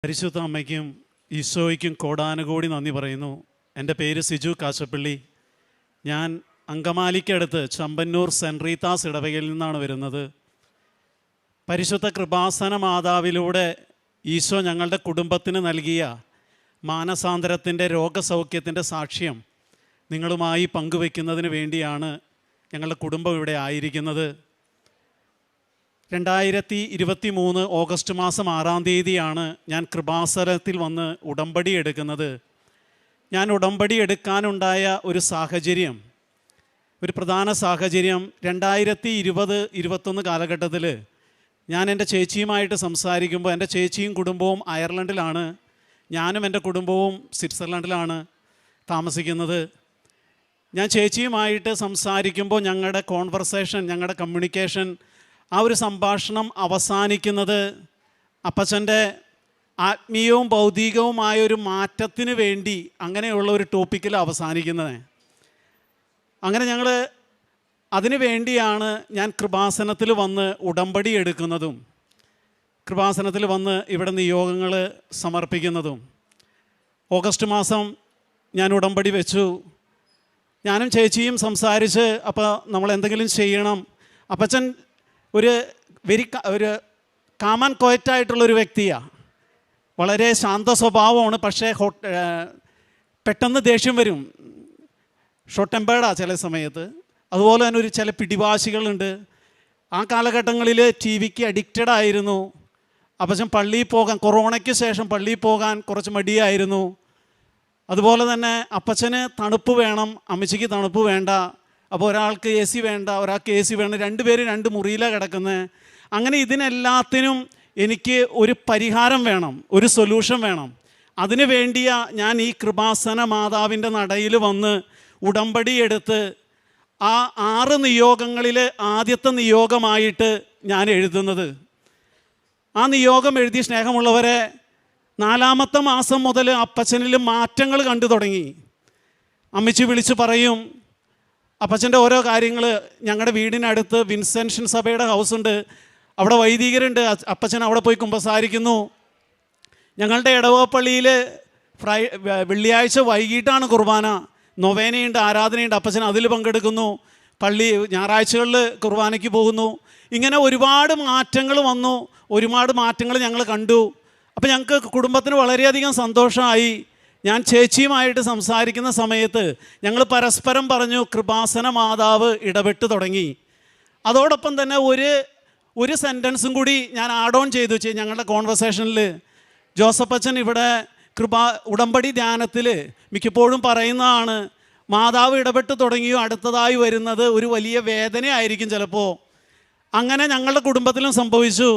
പരിശുദ്ധ അമ്മയ്ക്കും ഈശോയ്ക്കും കോടാനുകോടി നന്ദി പറയുന്നു. എൻ്റെ പേര് സിജു കാശപ്പള്ളി. ഞാൻ അങ്കമാലിക്കടുത്ത് ചമ്പന്നൂർ സെൻറ്റ് റീത്താസ് ഇടവകയിൽ നിന്നാണ് വരുന്നത്. പരിശുദ്ധ കൃപാസന മാതാവിലൂടെ ഈശോ ഞങ്ങളുടെ കുടുംബത്തിന് നൽകിയ മാനസാന്തരത്തിൻ്റെ രോഗസൗഖ്യത്തിൻ്റെ സാക്ഷ്യം നിങ്ങളുമായി പങ്കുവയ്ക്കുന്നതിന് വേണ്ടിയാണ് ഞങ്ങളുടെ കുടുംബം ഇവിടെ ആയിരിക്കുന്നത്. 2023 ഓഗസ്റ്റ് മാസം 6-ാം തീയതിയാണ് ഞാൻ കൃപാസനത്തിൽ വന്ന് ഉടമ്പടി എടുക്കുന്നത്. ഞാൻ ഉടമ്പടി എടുക്കാനുണ്ടായ ഒരു സാഹചര്യം, ഒരു പ്രധാന സാഹചര്യം 2020-21 കാലഘട്ടത്തിൽ ഞാൻ എൻ്റെ ചേച്ചിയുമായിട്ട് സംസാരിക്കുമ്പോൾ, എൻ്റെ ചേച്ചിയും കുടുംബവും അയർലൻഡിലാണ്, ഞാനും എൻ്റെ കുടുംബവും സ്വിറ്റ്സർലൻഡിലാണ് താമസിക്കുന്നത്. ഞാൻ ചേച്ചിയുമായിട്ട് സംസാരിക്കുമ്പോൾ ഞങ്ങളുടെ കോൺവെർസേഷൻ, ഞങ്ങളുടെ കമ്മ്യൂണിക്കേഷൻ, ആ ഒരു സംഭാഷണം അവസാനിക്കുന്നത് അപ്പച്ചൻ്റെ ആത്മീയവും ഭൗതികവുമായൊരു മാറ്റത്തിന് വേണ്ടി അങ്ങനെയുള്ള ഒരു ടോപ്പിക്കിൽ അവസാനിക്കുന്നത്. അങ്ങനെ ഞങ്ങൾ അതിനു വേണ്ടിയാണ് ഞാൻ കൃപാസനത്തിൽ വന്ന് ഉടമ്പടി എടുക്കുന്നതും കൃപാസനത്തിൽ വന്ന് ഇവിടെ നിയോഗങ്ങൾ സമർപ്പിക്കുന്നതും. ഓഗസ്റ്റ് മാസം ഞാൻ ഉടമ്പടി വെച്ചു. ഞാനും ചേച്ചിയും സംസാരിച്ച്, അപ്പോൾ നമ്മൾ എന്തെങ്കിലും ചെയ്യണം. അപ്പച്ചൻ ഒരു കാമൻ കോയറ്റായിട്ടുള്ളൊരു വ്യക്തിയാണ്. വളരെ ശാന്ത സ്വഭാവമാണ്, പക്ഷേ പെട്ടെന്ന് ദേഷ്യം വരും, ഷോർട്ട് ടെമ്പേർഡാണ് ചില സമയത്ത്. അതുപോലെ തന്നെ ചില പിടിവാശികളുണ്ട്. ആ കാലഘട്ടങ്ങളിൽ ടി വിക്ക് അഡിക്റ്റഡ് ആയിരുന്നു. അപ്പച്ചൻ പള്ളിയിൽ പോകാൻ, കൊറോണയ്ക്ക് ശേഷം പള്ളിയിൽ പോകാൻ കുറച്ച് മടിയായിരുന്നു. അതുപോലെ തന്നെ അപ്പച്ചന് തണുപ്പ് വേണം, അമ്മച്ചിക്ക് തണുപ്പ് വേണ്ട. അപ്പോൾ ഒരാൾക്ക് എ സി വേണ്ട, ഒരാൾക്ക് എ സി വേണം, രണ്ടുപേരും 2 മുറിയിലാണ് കിടക്കുന്നത്. അങ്ങനെ ഇതിനെല്ലാത്തിനും എനിക്ക് ഒരു പരിഹാരം വേണം, ഒരു സൊല്യൂഷൻ വേണം. അതിനു വേണ്ടിയാണ് ഞാൻ ഈ കൃപാസന മാതാവിൻ്റെ നടയിൽ വന്ന് ഉടമ്പടി എടുത്ത് ആ 6 നിയോഗങ്ങളിൽ ആദ്യത്തെ നിയോഗമായിട്ട് ഞാൻ എഴുതുന്നത്. ആ നിയോഗം എഴുതി, സ്നേഹമുള്ളവരെ, 4-ാമത്തെ മാസം മുതൽ അപ്പച്ചനിൽ മാറ്റങ്ങൾ കണ്ടു തുടങ്ങി. അമ്മച്ചി വിളിച്ച് പറയും, അപ്പച്ചൻ്റെ ഓരോ കാര്യങ്ങൾ. ഞങ്ങളുടെ വീടിനടുത്ത് വിൻസെൻഷൻ സഭയുടെ ഹൗസുണ്ട്, അവിടെ വൈദികരുണ്ട്. അപ്പച്ചൻ അവിടെ പോയി കുമ്പസാരിക്കുന്നു. ഞങ്ങളുടെ ഇടവപ്പള്ളിയിൽ വെള്ളിയാഴ്ച വൈകിട്ടാണ് കുർബാന, നൊവേനയുണ്ട്, ആരാധനയുണ്ട്. അപ്പച്ചൻ അതിൽ പങ്കെടുക്കുന്നു. ഞായറാഴ്ചകളിൽ കുർബാനയ്ക്ക് പോകുന്നു. ഇങ്ങനെ ഒരുപാട് മാറ്റങ്ങൾ വന്നു, ഒരുപാട് മാറ്റങ്ങൾ ഞങ്ങൾ കണ്ടു. അപ്പോൾ ഞങ്ങൾക്ക് കുടുംബത്തിന് വളരെയധികം സന്തോഷമായി. ഞാൻ ചേച്ചിയുമായിട്ട് സംസാരിക്കുന്ന സമയത്ത് ഞങ്ങൾ പരസ്പരം പറഞ്ഞു, കൃപാസന മാതാവ് ഇടപെട്ട് തുടങ്ങി. അതോടൊപ്പം തന്നെ ഒരു സെൻറ്റൻസും കൂടി ഞാൻ ആഡ് ഓൺ ചെയ്തു ഞങ്ങളുടെ കോൺവെർസേഷനിൽ. ജോസഫച്ചൻ ഇവിടെ ഉടമ്പടി ധ്യാനത്തിൽ മിക്കപ്പോഴും പറയുന്നതാണ്, മാതാവ് ഇടപെട്ട് തുടങ്ങിയോ അടുത്തതായി വരുന്നത് ഒരു വലിയ വേദനയായിരിക്കും ചിലപ്പോൾ. അങ്ങനെ ഞങ്ങളുടെ കുടുംബത്തിലും സംഭവിച്ചു.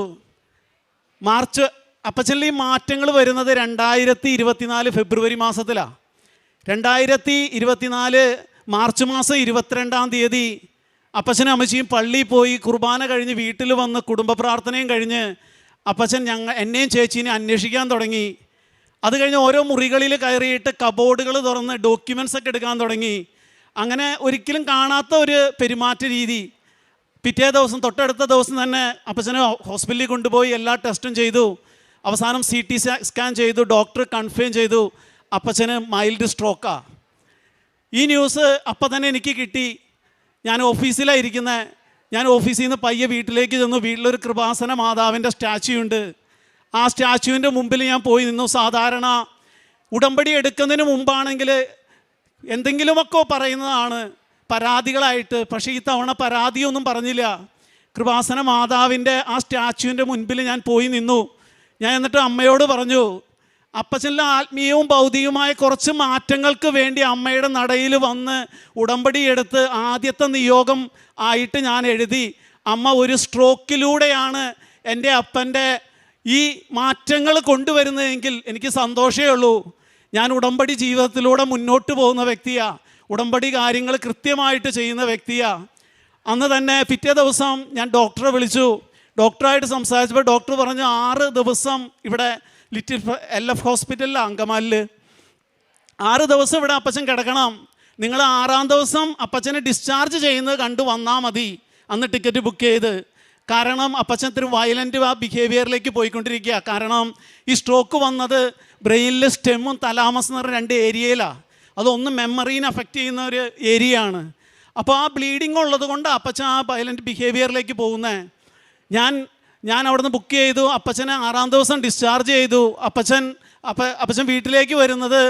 അപ്പച്ചനിൽ ഈ മാറ്റങ്ങൾ വരുന്നത് 2024 ഫെബ്രുവരി മാസത്തിലാണ്. 2024 മാർച്ച് മാസം 22-ാം തീയതി അപ്പച്ചനും അമ്മച്ചിയും പള്ളിയിൽ പോയി കുർബാന കഴിഞ്ഞ് വീട്ടിൽ വന്ന് കുടുംബ പ്രാർത്ഥനയും കഴിഞ്ഞ് അപ്പച്ചൻ എന്നെയും ചേച്ചീനെ അന്വേഷിക്കാൻ തുടങ്ങി. അത് കഴിഞ്ഞ് ഓരോ മുറികളിൽ കയറിയിട്ട് കബോർഡുകൾ തുറന്ന് ഡോക്യുമെൻറ്റ്സ് ഒക്കെ എടുക്കാൻ തുടങ്ങി. അങ്ങനെ ഒരിക്കലും കാണാത്ത ഒരു പെരുമാറ്റ രീതി. പിറ്റേ ദിവസം, തൊട്ടടുത്ത ദിവസം തന്നെ അപ്പച്ചനെ ഹോസ്പിറ്റലിൽ കൊണ്ടുപോയി എല്ലാ ടെസ്റ്റും ചെയ്തു. അവസാനം CT സ്കാൻ ചെയ്തു. ഡോക്ടർ കൺഫേം ചെയ്തു അപ്പച്ചന് മൈൽഡ് സ്ട്രോക്കാണ്. ഈ ന്യൂസ് അപ്പം തന്നെ എനിക്ക് കിട്ടി. ഞാൻ ഓഫീസിലാണ് ഇരിക്കുന്നത്. ഞാൻ ഓഫീസിൽ നിന്ന് പയ്യെ വീട്ടിലേക്ക് ചെന്നു. വീട്ടിലൊരു കൃപാസന മാതാവിൻ്റെ സ്റ്റാച്യു ഉണ്ട്. ആ സ്റ്റാച്യുവിൻ്റെ മുമ്പിൽ ഞാൻ പോയി നിന്നു. സാധാരണ ഉടമ്പടി എടുക്കുന്നതിന് മുമ്പാണെങ്കിൽ എന്തെങ്കിലുമൊക്കെ പറയുന്നതാണ് പരാതികളായിട്ട്. പക്ഷേ ഈ തവണ പരാതിയൊന്നും പറഞ്ഞില്ല. കൃപാസന മാതാവിൻ്റെ ആ സ്റ്റാച്യുവിൻ്റെ മുൻപിൽ ഞാൻ പോയി നിന്നു. ഞാൻ എന്നിട്ട് അമ്മയോട് പറഞ്ഞു, അപ്പച്ചനിലെ ആത്മീയവും ഭൗതികവുമായ കുറച്ച് മാറ്റങ്ങൾക്ക് വേണ്ടി അമ്മയുടെ നടയിൽ വന്ന് ഉടമ്പടി എടുത്ത് ആദ്യത്തെ നിയോഗം ആയിട്ട് ഞാൻ എഴുതി. അമ്മ ഒരു സ്ട്രോക്കിലൂടെയാണ് എൻ്റെ അപ്പൻ്റെ ഈ മാറ്റങ്ങൾ കൊണ്ടുവരുന്നതെങ്കിൽ എനിക്ക് സന്തോഷമേ ഉള്ളൂ. ഞാൻ ഉടമ്പടി ജീവിതത്തിലൂടെ മുന്നോട്ട് പോകുന്ന വ്യക്തിയാണ്. ഉടമ്പടി കാര്യങ്ങൾ കൃത്യമായിട്ട് ചെയ്യുന്ന വ്യക്തിയാണ്. അന്ന് തന്നെ പിറ്റേ ദിവസം ഞാൻ ഡോക്ടറെ വിളിച്ചു. ഡോക്ടറായിട്ട് സംസാരിച്ചപ്പോൾ ഡോക്ടർ പറഞ്ഞു, 6 ദിവസം ഇവിടെ ലിറ്റിൽ LF ഹോസ്പിറ്റലിൽ അങ്കമാലിൽ 6 ദിവസം ഇവിടെ അപ്പച്ചൻ കിടക്കണം. നിങ്ങൾ 6-ാം ദിവസം അപ്പച്ചനെ ഡിസ്ചാർജ് ചെയ്യുന്നത് കണ്ടു വന്നാൽ മതി. അന്ന് ടിക്കറ്റ് ബുക്ക് ചെയ്ത് കാരണം അപ്പച്ചൻ ഇത്തിരി വയലൻ്റ് ആ ബിഹേവിയറിലേക്ക് പോയിക്കൊണ്ടിരിക്കുക. കാരണം ഈ സ്ട്രോക്ക് വന്നത് ബ്രെയിനിൽ സ്റ്റെമ്മും തലാമസ് എന്ന് പറഞ്ഞ 2 ഏരിയയിലാണ്. അതൊന്ന് മെമ്മറീനെ അഫക്റ്റ് ചെയ്യുന്ന ഒരു ഏരിയ ആണ്. അപ്പോൾ ആ ബ്ലീഡിങ് ഉള്ളത് കൊണ്ട് അപ്പച്ചൻ ആ വയലൻ്റ് ബിഹേവിയറിലേക്ക് പോകുന്നത്. ഞാൻ അവിടുന്ന് ബുക്ക് ചെയ്തു. അപ്പച്ചനെ 6-ാം ദിവസം ഡിസ്ചാർജ് ചെയ്തു. അപ്പച്ചൻ വീട്ടിലേക്ക് വരുന്നത്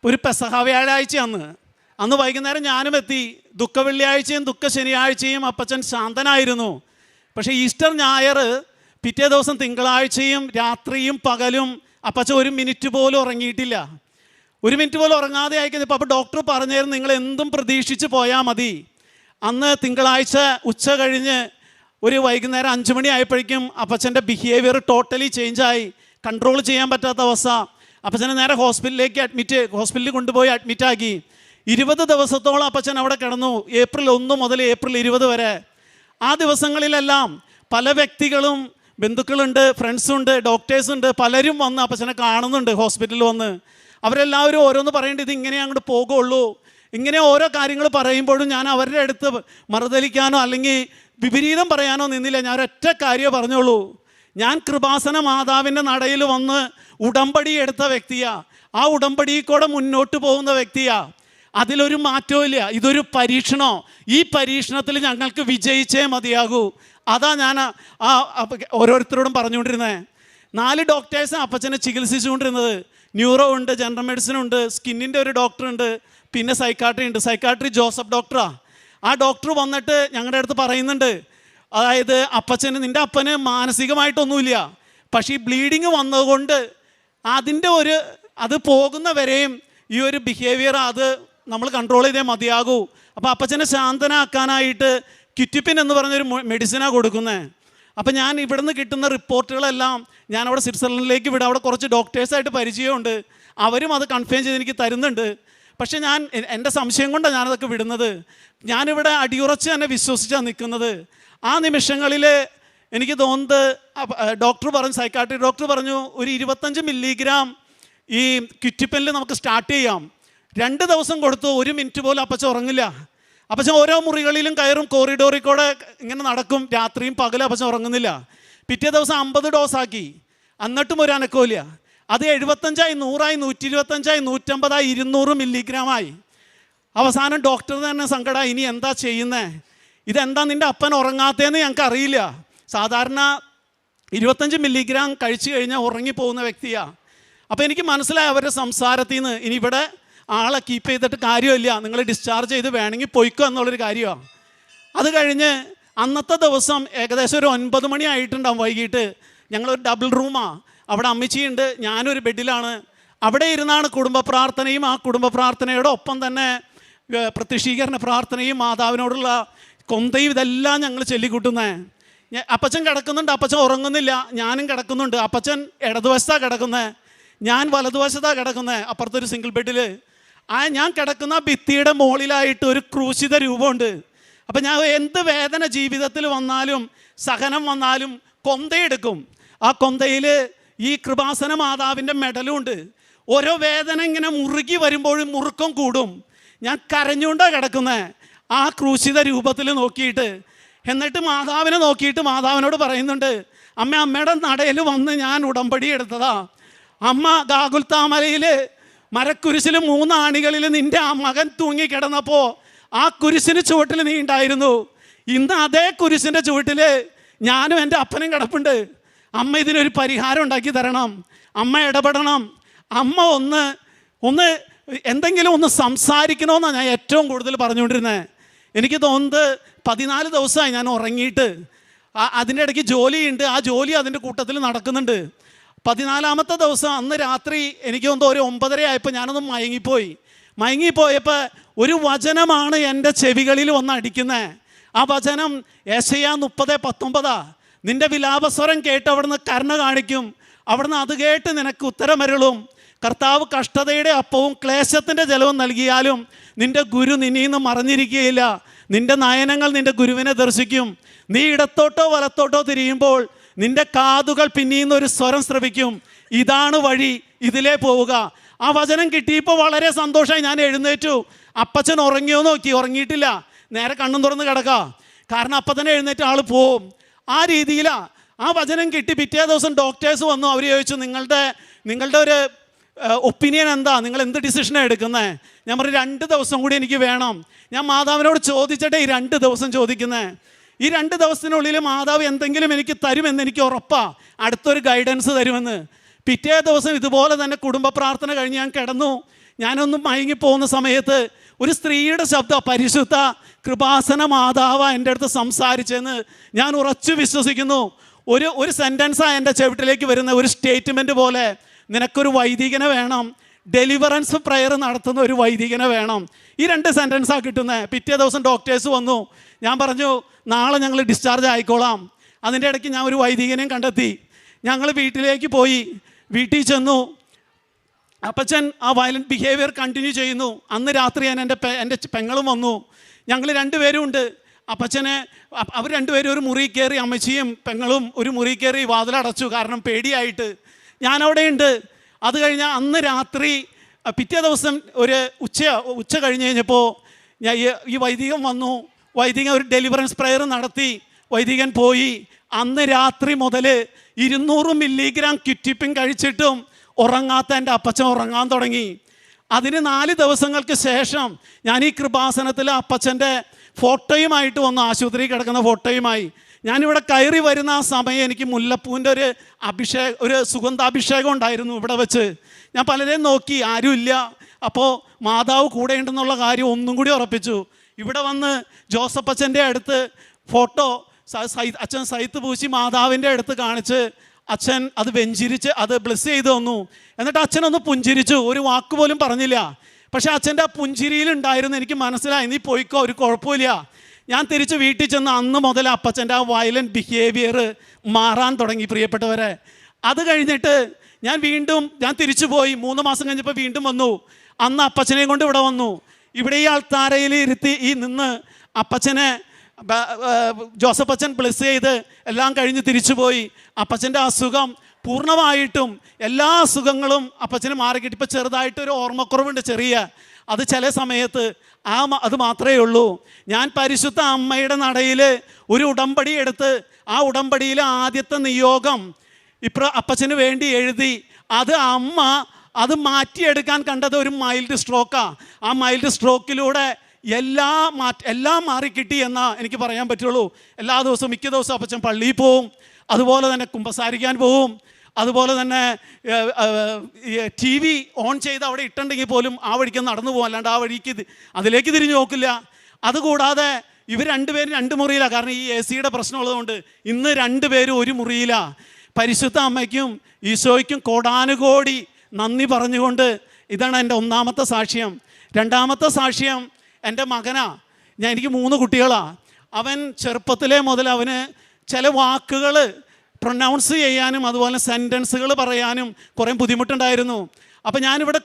ഒരു പെസഹ വ്യാഴാഴ്ച അന്ന് വൈകുന്നേരം ഞാനും എത്തി. ദുഃഖ വെള്ളിയാഴ്ചയും ദുഃഖ ശനിയാഴ്ചയും അപ്പച്ചൻ ശാന്തനായിരുന്നു. പക്ഷേ ഈസ്റ്റർ ഞായർ പിറ്റേ ദിവസം തിങ്കളാഴ്ചയും രാത്രിയും പകലും അപ്പച്ചൻ 1 മിനിറ്റ് പോലും ഉറങ്ങിയിട്ടില്ല. 1 മിനിറ്റ് പോലും ഉറങ്ങാതെ ആയിക്കഴിഞ്ഞപ്പോൾ അപ്പോൾ ഡോക്ടർ പറഞ്ഞായിരുന്നു, നിങ്ങൾ എന്തും പ്രതീക്ഷിച്ച് പോയാൽ മതി. അന്ന് തിങ്കളാഴ്ച ഉച്ച കഴിഞ്ഞ് ഒരു വൈകുന്നേരം 5 മണി ആയപ്പോഴേക്കും അപ്പച്ചൻ്റെ ബിഹേവിയർ ടോട്ടലി ചേഞ്ചായി. കൺട്രോൾ ചെയ്യാൻ പറ്റാത്ത അവസ്ഥ. അപ്പച്ചനെ നേരെ ഹോസ്പിറ്റലിൽ കൊണ്ടുപോയി അഡ്മിറ്റാക്കി. 20 ദിവസത്തോളം അപ്പച്ചൻ അവിടെ കിടന്നു. ഏപ്രിൽ 1 മുതൽ ഏപ്രിൽ 20 വരെ. ആ ദിവസങ്ങളിലെല്ലാം പല വ്യക്തികളും, ബന്ധുക്കളുണ്ട്, ഫ്രണ്ട്സുണ്ട്, ഡോക്ടേഴ്സുണ്ട്, പലരും വന്ന് അപ്പച്ചനെ കാണുന്നുണ്ട് ഹോസ്പിറ്റലിൽ വന്ന്. അവരെല്ലാവരും ഓരോന്ന് പറയേണ്ടത് ഇതിങ്ങനെ അങ്ങോട്ട് പോകുള്ളൂ. ഇങ്ങനെ ഓരോ കാര്യങ്ങൾ പറയുമ്പോഴും ഞാൻ അവരുടെ അടുത്ത് മറുതലിക്കാനോ അല്ലെങ്കിൽ വിപരീതം പറയാനോ നിന്നില്ല. ഞാൻ ഒരൊറ്റ കാര്യമേ പറഞ്ഞോളൂ. ഞാൻ കൃപാസന മാതാവിൻ്റെ നടയിൽ വന്ന് ഉടമ്പടി എടുത്ത വ്യക്തിയാണ്. ആ ഉടമ്പടിയിൽ കൂടെ മുന്നോട്ട് പോകുന്ന വ്യക്തിയാണ്. അതിലൊരു മാറ്റവും ഇല്ല. ഇതൊരു പരീക്ഷണോ. ഈ പരീക്ഷണത്തിൽ ഞങ്ങൾക്ക് വിജയിച്ചേ മതിയാകൂ. അതാ ഞാൻ ഓരോരുത്തരോടും പറഞ്ഞുകൊണ്ടിരുന്നത്. 4 ഡോക്ടേഴ്സാണ് അപ്പച്ചനെ ചികിത്സിച്ചുകൊണ്ടിരുന്നത്. ന്യൂറോ ഉണ്ട്, ജനറൽ മെഡിസിൻ ഉണ്ട്, സ്കിന്നിൻ്റെ ഒരു ഡോക്ടറുണ്ട്, പിന്നെ സൈക്കാട്രി ഉണ്ട്. സൈക്കാട്രി ജോസഫ് ഡോക്ടറാണ്. ആ ഡോക്ടർ വന്നിട്ട് ഞങ്ങളുടെ അടുത്ത് പറയുന്നുണ്ട്, അതായത് നിൻ്റെ അപ്പന് മാനസികമായിട്ടൊന്നുമില്ല, പക്ഷേ ഈ ബ്ലീഡിങ് വന്നതുകൊണ്ട് അത് പോകുന്നവരെയും ഈ ഒരു ബിഹേവിയർ അത് നമ്മൾ കൺട്രോൾ ചെയ്തേ മതിയാകൂ. അപ്പോൾ അപ്പച്ചനെ ശാന്തനാക്കാനായിട്ട് ക്വിറ്റിപ്പിൻ എന്ന് പറഞ്ഞൊരു മെഡിസിനാണ് കൊടുക്കുന്നത്. അപ്പോൾ ഞാൻ ഇവിടുന്ന് കിട്ടുന്ന റിപ്പോർട്ടുകളെല്ലാം ഞാൻ അവിടെ സ്വിറ്റ്സർലൻഡിലേക്ക് വിടാം. അവിടെ കുറച്ച് ഡോക്ടേഴ്സായിട്ട് പരിചയമുണ്ട്. അവരും അത് കൺഫേം ചെയ്ത് എനിക്ക് തരുന്നുണ്ട്. പക്ഷേ എൻ്റെ സംശയം കൊണ്ടാണ് ഞാനതൊക്കെ വിടുന്നത്. ഞാനിവിടെ അടിയുറച്ച് തന്നെ വിശ്വസിച്ചാണ് നിൽക്കുന്നത്. ആ നിമിഷങ്ങളിൽ എനിക്ക് തോന്നുന്നത് സൈക്കാട്രി ഡോക്ടർ പറഞ്ഞു, ഒരു 25 മില്ലിഗ്രാം ഈ ക്വിറ്റിപ്പനിൽ നമുക്ക് സ്റ്റാർട്ട് ചെയ്യാം. 2 ദിവസം കൊടുത്തു. 1 മിനിറ്റ് പോലും അപ്പച്ചൻ ഉറങ്ങില്ല. അപ്പച്ചൻ ഓരോ മുറികളിലും കയറും, കോറിഡോറിൽ കൂടെ ഇങ്ങനെ നടക്കും. രാത്രിയും പകലും അപ്പച്ചൻ ഉറങ്ങുന്നില്ല. പിറ്റേ ദിവസം 50 ഡോസാക്കി. എന്നിട്ടും ഒരു അനക്കമില്ല. അത് 75ആയി, 100ആയി, 125ആയി, 150ആയി, 200 മില്ലിഗ്രാമായി. അവസാനം ഡോക്ടർ തന്നെ സങ്കടമായി, ഇനി എന്താ ചെയ്യുന്നത്? ഇതെന്താ നിൻ്റെ അപ്പൻ ഉറങ്ങാത്തതെന്ന് ഞങ്ങൾക്ക് അറിയില്ല. സാധാരണ 25 മില്ലിഗ്രാം കഴിച്ചു കഴിഞ്ഞാൽ ഉറങ്ങിപ്പോകുന്ന വ്യക്തിയാണ്. അപ്പോൾ എനിക്ക് മനസ്സിലായി അവരുടെ സംസാരത്തിൽ നിന്ന്, ഇനി ഇവിടെ ആളെ കീപ്പ് ചെയ്തിട്ട് കാര്യമില്ല, നിങ്ങൾ ഡിസ്ചാർജ് ചെയ്ത് വേണമെങ്കിൽ പോയിക്കോ എന്നുള്ളൊരു കാര്യമാണ്. അത് കഴിഞ്ഞ് അന്നത്തെ ദിവസം ഏകദേശം ഒരു 9 മണി ആയിട്ടുണ്ടാവും വൈകിട്ട്. ഞങ്ങളൊരു ഡബിൾ റൂമാണ്. അവിടെ അമ്മച്ചിയുണ്ട്, ഞാനൊരു ബെഡിലാണ്. അവിടെ ഇരുന്നാണ് കുടുംബ പ്രാർത്ഥനയും ആ കുടുംബ പ്രാർത്ഥനയുടെ ഒപ്പം തന്നെ പ്രത്യക്ഷീകരണ പ്രാർത്ഥനയും മാതാവിനോടുള്ള കൊന്തയും ഇതെല്ലാം ഞങ്ങൾ ചൊല്ലിക്കൂട്ടുന്നത്. അപ്പച്ചൻ കിടക്കുന്നുണ്ട്, അപ്പച്ചൻ ഉറങ്ങുന്നില്ല, ഞാനും കിടക്കുന്നുണ്ട്. അപ്പച്ചൻ ഇടതുവശത്താണ് കിടക്കുന്നത്, ഞാൻ വലതുവശത്താണ് കിടക്കുന്നത്, അപ്പുറത്തൊരു സിംഗിൾ ബെഡിൽ. ഞാൻ കിടക്കുന്ന ഭിത്തിയുടെ മുകളിലായിട്ട് ഒരു ക്രൂശിത രൂപമുണ്ട്. അപ്പം ഞാൻ എന്ത് വേദന ജീവിതത്തിൽ വന്നാലും സഹനം വന്നാലും കൊന്തയെടുക്കും. ആ കൊന്തയിൽ ഈ കൃപാസന മാതാവിൻ്റെ മെഡലും ഉണ്ട്. ഓരോ വേദന ഇങ്ങനെ മുറുകി വരുമ്പോഴും മുറുക്കം കൂടും. ഞാൻ കരഞ്ഞുകൊണ്ടാണ് കിടക്കുന്നത് ആ ക്രൂശിത രൂപത്തിൽ നോക്കിയിട്ട്. എന്നിട്ട് മാതാവിനെ നോക്കിയിട്ട് മാതാവിനോട് പറയുന്നുണ്ട്, അമ്മയുടെ നടയിൽ വന്ന് ഞാൻ ഉടമ്പടി എടുത്തതാ. അമ്മ ഗാഗുൽത്താമലയിൽ മരക്കുരിശിൽ 3 ആണികളിൽ നിൻ്റെ ആ മകൻ തൂങ്ങിക്കിടന്നപ്പോൾ ആ കുരിശിന് ചുവട്ടിൽ നീ ഉണ്ടായിരുന്നു. ഇന്ന് അതേ കുരിശിൻ്റെ ചുവട്ടിൽ ഞാനും എൻ്റെ അപ്പനും കിടപ്പുണ്ട്. അമ്മ ഇതിനൊരു പരിഹാരം ഉണ്ടാക്കി തരണം, അമ്മ ഇടപെടണം, അമ്മ ഒന്ന് എന്തെങ്കിലും ഒന്ന് സംസാരിക്കണമെന്നാണ് ഞാൻ ഏറ്റവും കൂടുതൽ പറഞ്ഞുകൊണ്ടിരുന്നത്. എനിക്ക് തോന്നുന്നത് 14 ദിവസമായി ഞാൻ ഉറങ്ങിയിട്ട്. അതിൻ്റെ ഇടയ്ക്ക് ജോലിയുണ്ട്, ആ ജോലി അതിൻ്റെ കൂട്ടത്തിൽ നടക്കുന്നുണ്ട്. 14ാമത്തെ ദിവസം അന്ന് രാത്രി എനിക്ക് തോന്നുന്നു ഒരു 9:30 ആയപ്പോൾ ഞാനൊന്ന് മയങ്ങിപ്പോയപ്പോൾ ഒരു വചനമാണ് എൻ്റെ ചെവികളിൽ വന്ന് അടിക്കുന്നത്. ആ വചനം യെശയ്യാ 30:19. നിൻ്റെ വിലാപസ്വരം കേട്ട് അവിടുന്ന് കരുണ കാണിക്കും, അവിടുന്ന് അത് കേട്ട് നിനക്ക് ഉത്തരമരുളും. കർത്താവ് കഷ്ടതയുടെ അപ്പവും ക്ലേശത്തിൻ്റെ ജലവും നൽകിയാലും നിൻ്റെ ഗുരു നിന്നിൽ നിന്ന് മറഞ്ഞിരിക്കുകയില്ല. നിൻ്റെ നയനങ്ങൾ നിൻ്റെ ഗുരുവിനെ ദർശിക്കും. നീ ഇടത്തോട്ടോ വലത്തോട്ടോ തിരിയുമ്പോൾ നിൻ്റെ കാതുകൾ പിന്നീന്നൊരു സ്വരം ശ്രവിക്കും, ഇതാണ് വഴി, ഇതിലേ പോവുക. ആ വചനം കിട്ടിയപ്പോൾ വളരെ സന്തോഷമായി. ഞാൻ എഴുന്നേറ്റു. അപ്പച്ചൻ ഉറങ്ങിയോ നോക്കി, ഉറങ്ങിയിട്ടില്ല. നേരെ കണ്ണും തുറന്ന് കിടക്കുക. കാരണം അപ്പം തന്നെ എഴുന്നേറ്റ് ആൾ പോവും. ആ രീതിയിലാണ്. ആ വചനം കിട്ടി പിറ്റേ ദിവസം ഡോക്ടേഴ്സ് വന്നു. അവർ ചോദിച്ചു, നിങ്ങളുടെ ഒരു ഒപ്പീനിയൻ എന്താ, നിങ്ങൾ എന്ത് ഡിസിഷനാണ് എടുക്കുന്നത്? ഞാൻ പറഞ്ഞു 2 ദിവസം കൂടി എനിക്ക് വേണം. ഞാൻ മാതാവിനോട് ചോദിച്ചിട്ടേ ഈ 2 ദിവസം ചോദിക്കുന്നത്. ഈ 2 ദിവസത്തിനുള്ളിൽ മാതാവ് എന്തെങ്കിലും എനിക്ക് തരുമെന്ന് എനിക്ക് ഉറപ്പാണ്, അടുത്തൊരു ഗൈഡൻസ് തരുമെന്ന്. പിറ്റേ ദിവസം ഇതുപോലെ തന്നെ കുടുംബ പ്രാർത്ഥന കഴിഞ്ഞ് ഞാൻ കിടന്നു. ഞാനൊന്നും മയങ്ങിപ്പോകുന്ന സമയത്ത് ഒരു സ്ത്രീയുടെ ശബ്ദം, പരിശുദ്ധ കൃപാസന മാതാവ് എൻ്റെ അടുത്ത് സംസാരിച്ചെന്ന് ഞാൻ ഉറച്ചു വിശ്വസിക്കുന്നു. ഒരു സെൻറ്റൻസാണ് എൻ്റെ ചെവിട്ടിലേക്ക് വരുന്ന, ഒരു സ്റ്റേറ്റ്മെൻറ്റ് പോലെ. നിനക്കൊരു വൈദികനെ വേണം, ഡെലിവറൻസ് പ്രെയർ നടത്തുന്ന ഒരു വൈദികനെ വേണം. ഈ 2 സെൻറ്റൻസാണ് കിട്ടുന്നത്. പിറ്റേ ദിവസം ഡോക്ടേഴ്സ് വന്നു. ഞാൻ പറഞ്ഞു, നാളെ ഞങ്ങൾ ഡിസ്ചാർജ് ആയിക്കോളാം. അതിൻ്റെ ഇടയ്ക്ക് ഞാൻ ഒരു വൈദികനെയും കണ്ടെത്തി. ഞങ്ങൾ വീട്ടിലേക്ക് പോയി. വീട്ടിൽ ചെന്നു. അപ്പച്ചൻ ആ വയലൻറ്റ് ബിഹേവിയർ കണ്ടിന്യൂ ചെയ്യുന്നു. അന്ന് രാത്രി എൻ്റെ പെങ്ങളും വന്നു. ഞങ്ങൾ 2 പേരും ഉണ്ട്. അപ്പച്ചനെ അവർ 2 പേരും ഒരു മുറി കയറി, അമ്മച്ചിയും പെങ്ങളും ഒരു മുറി കയറി വാതിലടച്ചു, കാരണം പേടിയായിട്ട്. ഞാനവിടെ ഉണ്ട്. അത് കഴിഞ്ഞാൽ അന്ന് രാത്രി പിറ്റേ ദിവസം ഒരു ഉച്ച കഴിഞ്ഞ് കഴിഞ്ഞപ്പോൾ ഈ വൈദികൻ വന്നു. വൈദികൻ ഒരു ഡെലിവറൻസ് പ്രെയർ നടത്തി. വൈദികൻ പോയി. അന്ന് രാത്രി മുതൽ 200 മില്ലിഗ്രാം ക്വിറ്റിപ്പിൻ കഴിച്ചിട്ടും ഉറങ്ങാത്ത എൻ്റെ അപ്പച്ചൻ ഉറങ്ങാൻ തുടങ്ങി. അതിന് 4 ദിവസങ്ങൾക്ക് ശേഷം ഞാൻ ഈ കൃപാസനത്തിൽ അപ്പച്ചൻ്റെ ഫോട്ടോയുമായിട്ട് വന്നു. ആശുപത്രി കിടക്കുന്ന ഫോട്ടോയുമായി ഞാനിവിടെ കയറി വരുന്ന ആ സമയം എനിക്ക് മുല്ലപ്പൂവിൻ്റെ ഒരു സുഗന്ധാഭിഷേകം ഉണ്ടായിരുന്നു ഇവിടെ വെച്ച്. ഞാൻ പലരെയും നോക്കി, ആരുമില്ല. അപ്പോൾ മാതാവ് കൂടെ ഉണ്ടെന്നുള്ള കാര്യം ഒന്നും കൂടി ഉറപ്പിച്ചു. ഇവിടെ വന്ന് ജോസഫ് അച്ഛൻ്റെ അടുത്ത് ഫോട്ടോ അച്ഛൻ സൈത്ത് പൂശി മാതാവിൻ്റെ അടുത്ത് കാണിച്ച് അച്ഛൻ അത് വെഞ്ചിരിച്ച് അത് ബ്ലെസ് ചെയ്ത് തന്നു. എന്നിട്ട് അച്ഛനൊന്ന് പുഞ്ചിരിച്ചു, ഒരു വാക്ക് പോലും പറഞ്ഞില്ല. പക്ഷേ അച്ഛൻ്റെ ആ പുഞ്ചിരിയിലുണ്ടായിരുന്നു എനിക്ക് മനസ്സിലായി, നീ പോയിക്കോ, ഒരു കുഴപ്പമില്ല. ഞാൻ തിരിച്ച് വീട്ടിൽ ചെന്ന് അന്ന് മുതൽ അപ്പച്ചൻ്റെ ആ വയലൻറ്റ് ബിഹേവിയർ മാറാൻ തുടങ്ങി പ്രിയപ്പെട്ടവരെ. അത് കഴിഞ്ഞിട്ട് ഞാൻ തിരിച്ചു പോയി. 3 മാസം കഴിഞ്ഞപ്പോൾ വീണ്ടും വന്നു. അന്ന് അപ്പച്ചനെയും കൊണ്ട് ഇവിടെ വന്നു. ഇവിടെ ഈ ആൾത്താരയിൽ ഇരുത്തി നിന്ന് അപ്പച്ചനെ ജോസഫ് അച്ഛൻ ബ്ലെസ് ചെയ്ത് എല്ലാം കഴിഞ്ഞ് തിരിച്ചു പോയി. അപ്പച്ചൻ്റെ അസുഖം പൂർണ്ണമായിട്ടും എല്ലാ അസുഖങ്ങളും അപ്പച്ചന് മാറിക്കിട്ടി. ഇപ്പോൾ ചെറുതായിട്ടൊരു ഓർമ്മക്കുറവുണ്ട്, ചെറിയ, അത് ചില സമയത്ത് അത് മാത്രമേ ഉള്ളൂ. ഞാൻ പരിശുദ്ധ അമ്മയുടെ നടയിൽ ഒരു ഉടമ്പടി എടുത്ത് ആ ഉടമ്പടിയിലെ ആദ്യത്തെ നിയോഗം അപ്പച്ചന് വേണ്ടി എഴുതി. അമ്മ അത് മാറ്റിയെടുക്കാൻ കണ്ടത് ഒരു മൈൽഡ് സ്ട്രോക്കാണ്. ആ മൈൽഡ് സ്ട്രോക്കിലൂടെ എല്ലാം മാറിക്കിട്ടി എന്നാ എനിക്ക് പറയാൻ പറ്റുള്ളൂ. മിക്ക ദിവസവും അപ്പച്ചൻ പള്ളിയിൽ പോവും, അതുപോലെ തന്നെ കുമ്പസാരിക്കാൻ പോവും, അതുപോലെ തന്നെ TV ഓൺ ചെയ്ത് അവിടെ ഇട്ടുണ്ടെങ്കിൽ പോലും ആ വഴിക്ക് നടന്നു പോകും, അല്ലാണ്ട് അതിലേക്ക് തിരിഞ്ഞു നോക്കില്ല. അതുകൂടാതെ ഇവർ 2 പേരും 2 മുറിയിലാണ്, കാരണം ഈ AC പ്രശ്നമുള്ളതുകൊണ്ട് ഇന്ന് 2 പേരും ഒരു മുറിയിലാണ്. പരിശുദ്ധ അമ്മയ്ക്കും ഈശോയ്ക്കും കോടാനുകോടി നന്ദി പറഞ്ഞുകൊണ്ട് ഇതാണ് എൻ്റെ 1ാമത്തെ സാക്ഷ്യം. 2ാമത്തെ സാക്ഷ്യം എൻ്റെ മകനാ. എനിക്ക് 3 കുട്ടികളാണ്. അവൻ ചെറുപ്പത്തിലേ മുതൽ അവന് ചില വാക്കുകൾ പ്രൊനൗൺസ് ചെയ്യാനും അതുപോലെ സെൻറ്റൻസുകൾ പറയാനും കുറേ ബുദ്ധിമുട്ടുണ്ടായിരുന്നു. അപ്പോൾ ഞാനിവിടെ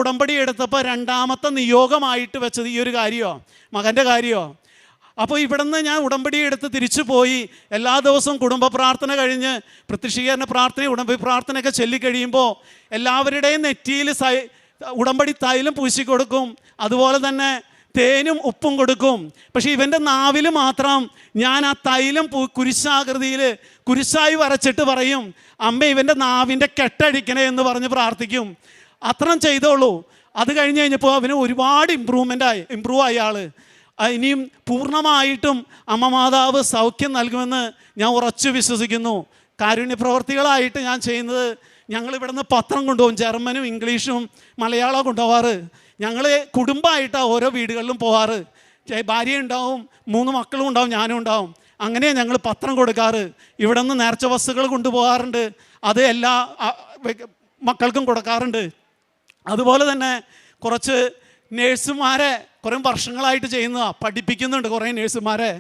ഉടമ്പടി എടുത്തപ്പോൾ 2ാമത്തെ നിയോഗമായിട്ട് വെച്ചത് ഈ ഒരു കാര്യമോ, മകൻ്റെ കാര്യമോ. അപ്പോൾ ഇവിടെ നിന്ന് ഞാൻ ഉടമ്പടി എടുത്ത് തിരിച്ചു പോയി. എല്ലാ ദിവസവും കുടുംബ പ്രാർത്ഥന കഴിഞ്ഞ് പ്രത്യക്ഷീകരണ പ്രാർത്ഥന, ഉടമ്പടി പ്രാർത്ഥനയൊക്കെ ചൊല്ലിക്കഴിയുമ്പോൾ എല്ലാവരുടെയും നെറ്റിയിൽ ഉടമ്പടി തൈലം പൂശിക്കൊടുക്കും, അതുപോലെ തന്നെ തേനും ഉപ്പും കൊടുക്കും. പക്ഷേ ഇവൻ്റെ നാവിൽ മാത്രം ഞാൻ ആ തൈലം കുരിശാകൃതിയിൽ കുരിശായി വരച്ചിട്ട് പറയും, അമ്മ ഇവൻ്റെ നാവിൻ്റെ കെട്ടഴിക്കണേ എന്ന് പറഞ്ഞ് പ്രാർത്ഥിക്കും. അത്രയും ചെയ്തോളൂ. അത് കഴിഞ്ഞ് കഴിഞ്ഞപ്പോൾ അവന് ഒരുപാട് ഇമ്പ്രൂവ് ആയി ആൾ. ഇനിയും പൂർണ്ണമായിട്ടും അമ്മ മാതാവ് സൗഖ്യം നൽകുമെന്ന് ഞാൻ ഉറച്ചു വിശ്വസിക്കുന്നു. കാരുണ്യ പ്രവർത്തികളായിട്ട് ഞാൻ ചെയ്യുന്നത്, ഞങ്ങളിവിടെ നിന്ന് പത്രം കൊണ്ടുപോകും, ജർമ്മനും ഇംഗ്ലീഷും മലയാളവും കൊണ്ടുപോകാറ്. ഞങ്ങൾ കുടുംബമായിട്ടാണ് ഓരോ വീടുകളിലും പോകാറ്. ഭാര്യ ഉണ്ടാവും, 3 മക്കളും ഉണ്ടാവും, ഞാനും ഉണ്ടാവും. അങ്ങനെ ഞങ്ങൾ പത്രം കൊടുക്കാറ്. ഇവിടെ നിന്ന് നേർച്ച വസ്തുക്കൾ കൊണ്ടുപോകാറുണ്ട്, അത് എല്ലാ മക്കൾക്കും കൊടുക്കാറുണ്ട്. അതുപോലെ തന്നെ കുറച്ച് നേഴ്സുമാരെ കുറേ വർഷങ്ങളായിട്ട് ചെയ്യുന്നതാണ്, പഠിപ്പിക്കുന്നുണ്ട് കുറേ നേഴ്സുമാരെ.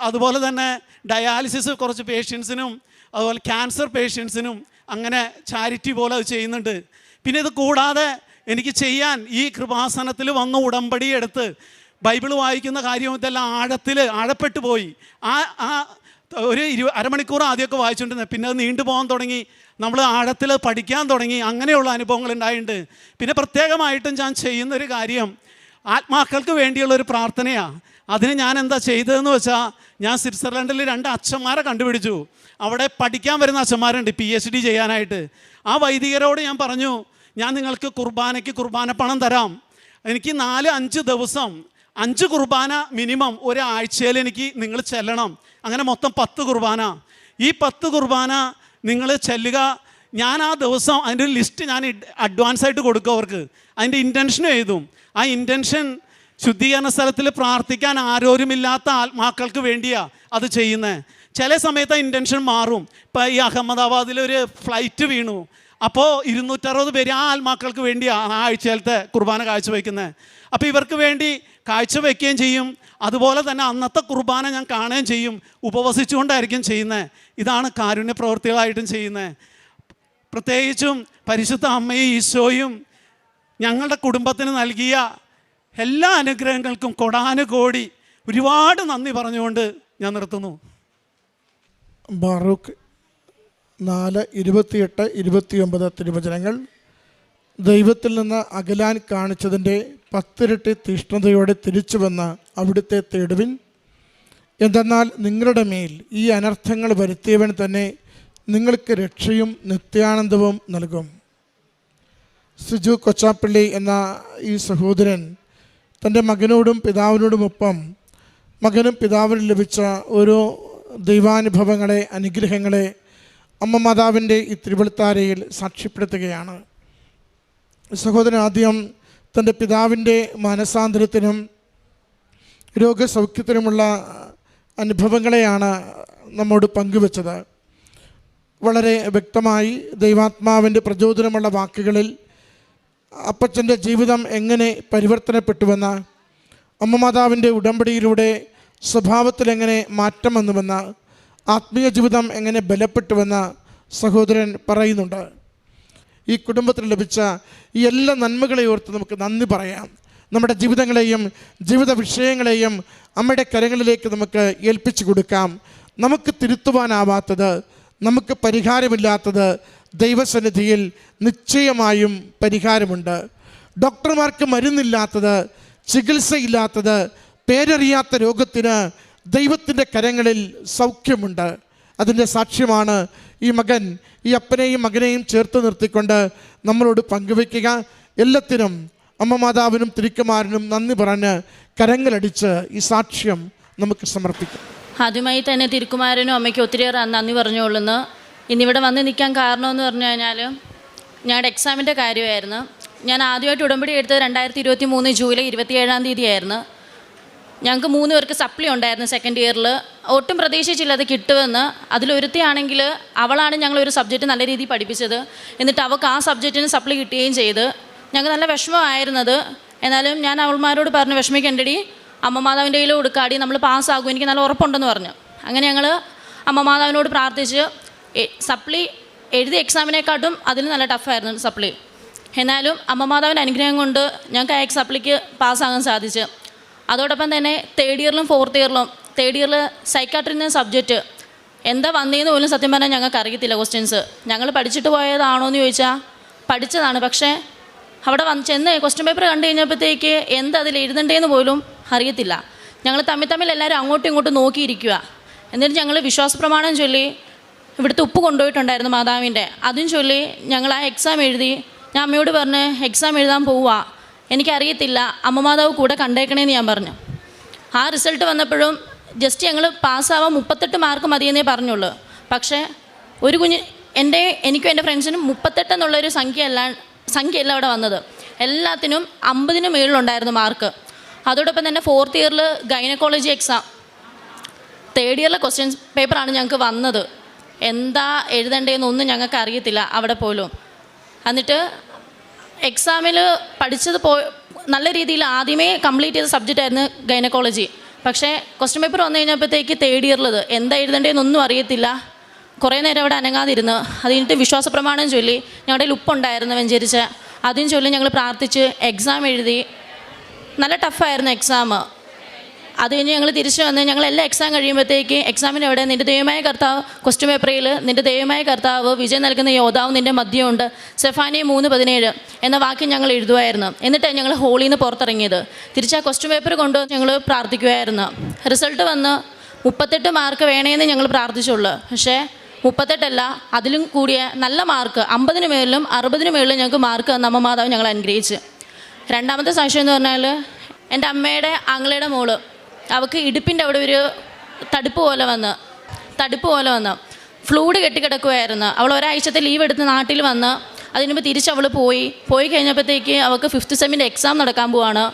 അതുപോലെ തന്നെ ഡയാലിസിസ് കുറച്ച് പേഷ്യൻസിനും, അതുപോലെ ക്യാൻസർ പേഷ്യൻസിനും അങ്ങനെ ചാരിറ്റി പോലെ അത് ചെയ്യുന്നുണ്ട്. പിന്നെ ഇത് കൂടാതെ എനിക്ക് ചെയ്യാൻ ഈ കൃപാസനത്തിൽ വന്ന് ഉടമ്പടി എടുത്ത് ബൈബിൾ വായിക്കുന്ന കാര്യം ഇതെല്ലാം ആഴപ്പെട്ടു പോയി. ഒരു അരമണിക്കൂർ ആദ്യമൊക്കെ വായിച്ചുകൊണ്ടിരുന്നത്, പിന്നെ അത് നീണ്ടുപോകാൻ തുടങ്ങി, നമ്മൾ ആഴത്തിൽ പഠിക്കാൻ തുടങ്ങി. അങ്ങനെയുള്ള അനുഭവങ്ങൾ ഉണ്ടായിട്ടുണ്ട്. പിന്നെ പ്രത്യേകമായിട്ടും ഞാൻ ചെയ്യുന്നൊരു കാര്യം ആത്മാക്കൾക്ക് വേണ്ടിയുള്ളൊരു പ്രാർത്ഥനയാണ്. അതിന് ഞാൻ എന്താ ചെയ്തതെന്ന് വെച്ചാൽ, ഞാൻ സ്വിറ്റ്സർലൻഡിൽ 2 അച്ഛന്മാരെ കണ്ടുപിടിച്ചു. അവിടെ പഠിക്കാൻ വരുന്ന അച്ഛന്മാരുണ്ട് PhD ചെയ്യാനായിട്ട്. ആ വൈദികരോട് ഞാൻ പറഞ്ഞു, ഞാൻ നിങ്ങൾക്ക് കുർബാന പണം തരാം. എനിക്ക് 4-5 ദിവസം 5 കുർബാന മിനിമം ഒരാഴ്ചയിൽ എനിക്ക് നിങ്ങൾ ചെല്ലണം. അങ്ങനെ മൊത്തം 10 കുർബാന. ഈ 10 കുർബാന നിങ്ങൾ ചെല്ലുക. ഞാൻ ആ ദിവസം അതിൻ്റെ ഒരു ലിസ്റ്റ് ഞാൻ അഡ്വാൻസ് ആയിട്ട് കൊടുക്കും അവർക്ക്. അതിൻ്റെ ഇൻറ്റൻഷനും എഴുതും. ആ ഇൻറ്റൻഷൻ ശുദ്ധീകരണ സ്ഥലത്തിൽ പ്രാർത്ഥിക്കാൻ ആരോരുമില്ലാത്ത ആത്മാക്കൾക്ക് വേണ്ടിയാണ് അത് ചെയ്യുന്നത്. ചില സമയത്ത് ഇൻറ്റൻഷൻ മാറും. ഇപ്പോൾ ഈ അഹമ്മദാബാദിലൊരു ഫ്ലൈറ്റ് വീണു. അപ്പോൾ 260 പേര് ആ ആത്മാക്കൾക്ക് വേണ്ടിയാണ് ആ ആഴ്ചയിലത്തെ കുർബാന കാഴ്ചവെക്കുന്നത്. അപ്പോൾ ഇവർക്ക് വേണ്ടി കാഴ്ചവെക്കുകയും ചെയ്യും. അതുപോലെ തന്നെ അന്നത്തെ കുർബാന ഞാൻ കാണുകയും ചെയ്യും. ഉപവസിച്ചുകൊണ്ടായിരിക്കും ചെയ്യുന്നത്. ഇതാണ് കാരുണ്യ പ്രവൃത്തികളായിട്ടും ചെയ്യുന്നത്. പ്രത്യേകിച്ചും പരിശുദ്ധ അമ്മയും ഈശോയും ഞങ്ങളുടെ കുടുംബത്തിന് നൽകിയ എല്ലാ അനുഗ്രഹങ്ങൾക്കും കൊടാനുകോടി ഒരുപാട് നന്ദി പറഞ്ഞുകൊണ്ട് ഞാൻ നിർത്തുന്നു. ബാറൂക്ക് 4:28-29 തിരുവചനങ്ങൾ. ദൈവത്തിൽ നിന്ന് അകലാൻ കാണിച്ചതിൻ്റെ 10 ഇരട്ടി തീഷ്ണതയോടെ തിരിച്ചു വന്ന് അവിടുത്തെ തേടുവിൻ. എന്തെന്നാൽ നിങ്ങളുടെ മേൽ ഈ അനർത്ഥങ്ങൾ വരുത്തിയവൻ തന്നെ നിങ്ങൾക്ക് രക്ഷയും നിത്യാനന്ദവും നൽകും. സിജു കൊച്ചാപ്പള്ളി എന്ന ഈ സഹോദരൻ തൻ്റെ മകനോടും പിതാവിനോടുമൊപ്പം മകനും പിതാവിനും ലഭിച്ച ഓരോ ദൈവാനുഭവങ്ങളെ, അനുഗ്രഹങ്ങളെ അമ്മ മാതാവിൻ്റെ ഈ തിരുവെളുത്താരയിൽ സാക്ഷ്യപ്പെടുത്തുകയാണ്. സഹോദരൻ ആദ്യം തൻ്റെ പിതാവിൻ്റെ മാനസാന്തരത്തിനും രോഗസൗഖ്യത്തിനുമുള്ള അനുഭവങ്ങളെയാണ് നമ്മോട് പങ്കുവച്ചത്. വളരെ വ്യക്തമായി ദൈവാത്മാവിൻ്റെ പ്രചോദനമുള്ള വാക്കുകളിൽ അപ്പച്ചൻ്റെ ജീവിതം എങ്ങനെ പരിവർത്തനപ്പെട്ടുവെന്ന്, അമ്മ മാതാവിൻ്റെ ഉടമ്പടിയിലൂടെ സ്വഭാവത്തിലെങ്ങനെ മാറ്റം വന്നുവെന്ന്, ആത്മീയ ജീവിതം എങ്ങനെ ബലപ്പെട്ടുവെന്ന് സഹോദരൻ പറയുന്നുണ്ട്. ഈ കുടുംബത്തിന് ലഭിച്ച ഈ എല്ലാ നന്മകളെ ഓർത്ത് നമുക്ക് നന്ദി പറയാം. നമ്മുടെ ജീവിതങ്ങളെയും ജീവിത വിഷയങ്ങളെയും അമ്മയുടെ കരങ്ങളിലേക്ക് നമുക്ക് ഏൽപ്പിച്ചു കൊടുക്കാം. നമുക്ക് തിരുത്തുവാനാവാത്തത്, നമുക്ക് പരിഹാരമില്ലാത്തത് ദൈവസന്നിധിയിൽ നിശ്ചയമായും പരിഹാരമുണ്ട്. ഡോക്ടർമാർക്ക് മരുന്നില്ലാത്തത്, ചികിത്സയില്ലാത്തത്, പേരറിയാത്ത രോഗത്തിന് ദൈവത്തിൻ്റെ കരങ്ങളിൽ സൗഖ്യമുണ്ട്. അതിൻ്റെ സാക്ഷ്യമാണ് ഈ മകൻ ഈ അപ്പനെയും മകനെയും ചേർത്ത് നിർത്തിക്കൊണ്ട് നമ്മളോട് പങ്കുവയ്ക്കുക. എല്ലാത്തിനും അമ്മ മാതാവിനും തിരുക്കുമാരനും നന്ദി പറഞ്ഞ് കരങ്ങളടിച്ച് ഈ സാക്ഷ്യം നമുക്ക് സമർപ്പിക്കാം. ആദ്യമായി തന്നെ തിരുക്കുമാരനും അമ്മയ്ക്ക് ഒത്തിരിയേറെ നന്ദി പറഞ്ഞുകൊള്ളുന്നു. ഇന്നിവിടെ വന്ന് നിൽക്കാൻ കാരണമെന്ന് പറഞ്ഞു കഴിഞ്ഞാൽ ഞങ്ങളുടെ എക്സാമിൻ്റെ കാര്യമായിരുന്നു. ഞാൻ ആദ്യമായിട്ട് ഉടമ്പടി എടുത്തത് 2023 ജൂലൈ 27 ആയിരുന്നു. ഞങ്ങൾക്ക് 3 പേർക്ക് സപ്ലി ഉണ്ടായിരുന്നു സെക്കൻഡ് ഇയറിൽ. ഒട്ടും പ്രതീക്ഷിച്ചില്ല അത് കിട്ടുമെന്ന്. അതിലൊരുത്തിയാണെങ്കിൽ അവളാണ് ഞങ്ങളൊരു സബ്ജക്റ്റ് നല്ല രീതിയിൽ പഠിപ്പിച്ചത്. എന്നിട്ട് അവൾക്ക് ആ സബ്ജക്റ്റിന് സപ്ലി കിട്ടുകയും ചെയ്ത്. ഞങ്ങൾക്ക് നല്ല വിഷമമായിരുന്നത്. എന്നാലും ഞാൻ അവൾമാരോട് പറഞ്ഞു, വിഷമിക്കേണ്ടടി, അമ്മ മാതാവിൻ്റെ കയ്യിൽ കൊടുക്കാടി, നമ്മൾ പാസ്സാകും, എനിക്ക് നല്ല ഉറപ്പുണ്ടെന്ന് പറഞ്ഞു. അങ്ങനെ ഞങ്ങൾ അമ്മ മാതാവിനോട് പ്രാർത്ഥിച്ച് സപ്ലി എഴുതിയ എക്സാമിനെക്കാട്ടും അതിന് നല്ല ടഫായിരുന്നു സപ്ലി. എന്നാലും അമ്മ മാതാവിൻ്റെ അനുഗ്രഹം കൊണ്ട് ഞങ്ങൾക്ക് ആ സപ്ലിക്ക് പാസ്സാകാൻ സാധിച്ചു. അതോടൊപ്പം തന്നെ തേർഡ് ഇയറിലും തേർഡ് ഇയറിൽ സൈക്കാട്രിൻ്റെ സബ്ജക്റ്റ് എന്താ വന്നതെന്ന് പോലും സത്യം പറഞ്ഞാൽ ഞങ്ങൾക്ക് അറിയത്തില്ല. ക്വസ്റ്റ്യൻസ് ഞങ്ങൾ പഠിച്ചിട്ട് പോയതാണോ എന്ന് ചോദിച്ചാൽ പഠിച്ചതാണ്. പക്ഷേ അവിടെ ചെന്ന് ക്വസ്റ്റ്യൻ പേപ്പർ കണ്ടു കഴിഞ്ഞപ്പോഴത്തേക്ക് എന്താ അതിൽ എഴുതണ്ടേന്ന് പോലും അറിയത്തില്ല. ഞങ്ങൾ തമ്മിൽ എല്ലാവരും അങ്ങോട്ടും ഇങ്ങോട്ടും നോക്കിയിരിക്കുക. എന്നിട്ട് ഞങ്ങൾ വിശ്വാസപ്രമാണം ചൊല്ലി ഇവിടുത്തെ ഉപ്പ് കൊണ്ടുപോയിട്ടുണ്ടായിരുന്നു മാതാവിൻ്റെ, അതും ചൊല്ലി ഞങ്ങൾ ആ എക്സാം എഴുതി. ഞാൻ അമ്മയോട് പറഞ്ഞ് എക്സാം എഴുതാൻ പോവുക, എനിക്കറിയത്തില്ല, അമ്മ മാതാവ് കൂടെ കണ്ടേക്കണേന്ന് ഞാൻ പറഞ്ഞു. ആ റിസൾട്ട് വന്നപ്പോഴും ജസ്റ്റ് ഞങ്ങൾ പാസ്സാവാൻ 38 മാർക്ക് മതിയെന്നേ പറഞ്ഞുള്ളൂ. പക്ഷേ ഒരു എനിക്കും എൻ്റെ ഫ്രണ്ട്സിനും 38 എന്നുള്ളൊരു സംഖ്യയല്ല അവിടെ വന്നത്. എല്ലാത്തിനും 50-ന് മുകളിലുണ്ടായിരുന്നു മാർക്ക്. അതോടൊപ്പം തന്നെ ഫോർത്ത് ഇയറിൽ ഗൈനക്കോളജി എക്സാം, തേർഡ് ഇയറിലെ ക്വസ്റ്റ്യൻ പേപ്പറാണ് ഞങ്ങൾക്ക് വന്നത്. എന്താ എഴുതേണ്ടതെന്നൊന്നും ഞങ്ങൾക്ക് അറിയത്തില്ല അവിടെ പോലും. എന്നിട്ട് എക്സാമിൽ പഠിച്ചത് നല്ല രീതിയിൽ ആദ്യമേ കംപ്ലീറ്റ് ചെയ്ത സബ്ജക്റ്റായിരുന്നു ഗൈനക്കോളജി. പക്ഷേ ക്വസ്റ്റ്യൻ പേപ്പർ വന്നു കഴിഞ്ഞപ്പോഴത്തേക്ക് തേർഡ് ഇയറിലത് എന്താ എഴുതേണ്ടതെന്നൊന്നും അറിയത്തില്ല. കുറേ നേരം അവിടെ അനങ്ങാതിരുന്ന് അത് കഴിഞ്ഞിട്ട് വിശ്വാസപ്രമാണം ചൊല്ലി, ഞങ്ങളുടെ ഉപ്പുണ്ടായിരുന്നു വെഞ്ചരിച്ച്, അതും ചൊല്ലി ഞങ്ങൾ പ്രാർത്ഥിച്ച് എക്സാം എഴുതി. നല്ല ടഫായിരുന്നു എക്സാം. അത് കഴിഞ്ഞ് ഞങ്ങൾ തിരിച്ചു വന്ന് ഞങ്ങളെല്ലാം എക്സാം കഴിയുമ്പോഴത്തേക്ക് എക്സാമിന് എവിടെ നിൻ്റെ ദൈവമായ കർത്താവ് ക്വസ്റ്റ്യൻ പേപ്പറിൽ നിൻ്റെ ദൈവമായ കർത്താവ് വിജയം നൽകുന്ന യോദ്ധാവ് നിൻ്റെ മധ്യമുണ്ട് സെഫാനിയ 3:17 എന്ന വാക്യം ഞങ്ങൾ എഴുതുമായിരുന്നു. എന്നിട്ടാണ് ഞങ്ങൾ ഹോളിൽ നിന്ന് പുറത്തിറങ്ങിയത്. തിരിച്ച് ആ ക്വസ്റ്റ്യൻ പേപ്പർ കൊണ്ട് ഞങ്ങൾ പ്രാർത്ഥിക്കുമായിരുന്നു. റിസൾട്ട് വന്ന് 38 മാർക്ക് വേണേന്ന് ഞങ്ങൾ പ്രാർത്ഥിച്ചുള്ളൂ. പക്ഷേ 38 അതിലും കൂടിയ നല്ല മാർക്ക് 50-ന് മേളിലും 60-ന് മേളിലും ഞങ്ങൾക്ക് മാർക്ക് തന്ന അമ്മ മാതാവ് ഞങ്ങൾ അനുഗ്രഹിച്ച്. രണ്ടാമത്തെ സാക്ഷ്യം എന്ന് പറഞ്ഞാൽ എൻ്റെ അമ്മയുടെ ആങ്ങളയുടെ മോള്, അവൾക്ക് ഇടുപ്പിൻ്റെ അവിടെ ഒരു തടുപ്പ് പോലെ വന്ന് ഫ്ലൂയിഡ് കെട്ടിക്കിടക്കുമായിരുന്നു. അവൾ ഒരാഴ്ചത്തെ ലീവ് എടുത്ത് നാട്ടിൽ വന്ന് അതിന് മുമ്പ് തിരിച്ച് അവൾ പോയി കഴിഞ്ഞപ്പോഴത്തേക്ക് അവൾക്ക് 5th സെമ്മിൻ്റെ എക്സാം നടക്കാൻ പോവാണ്.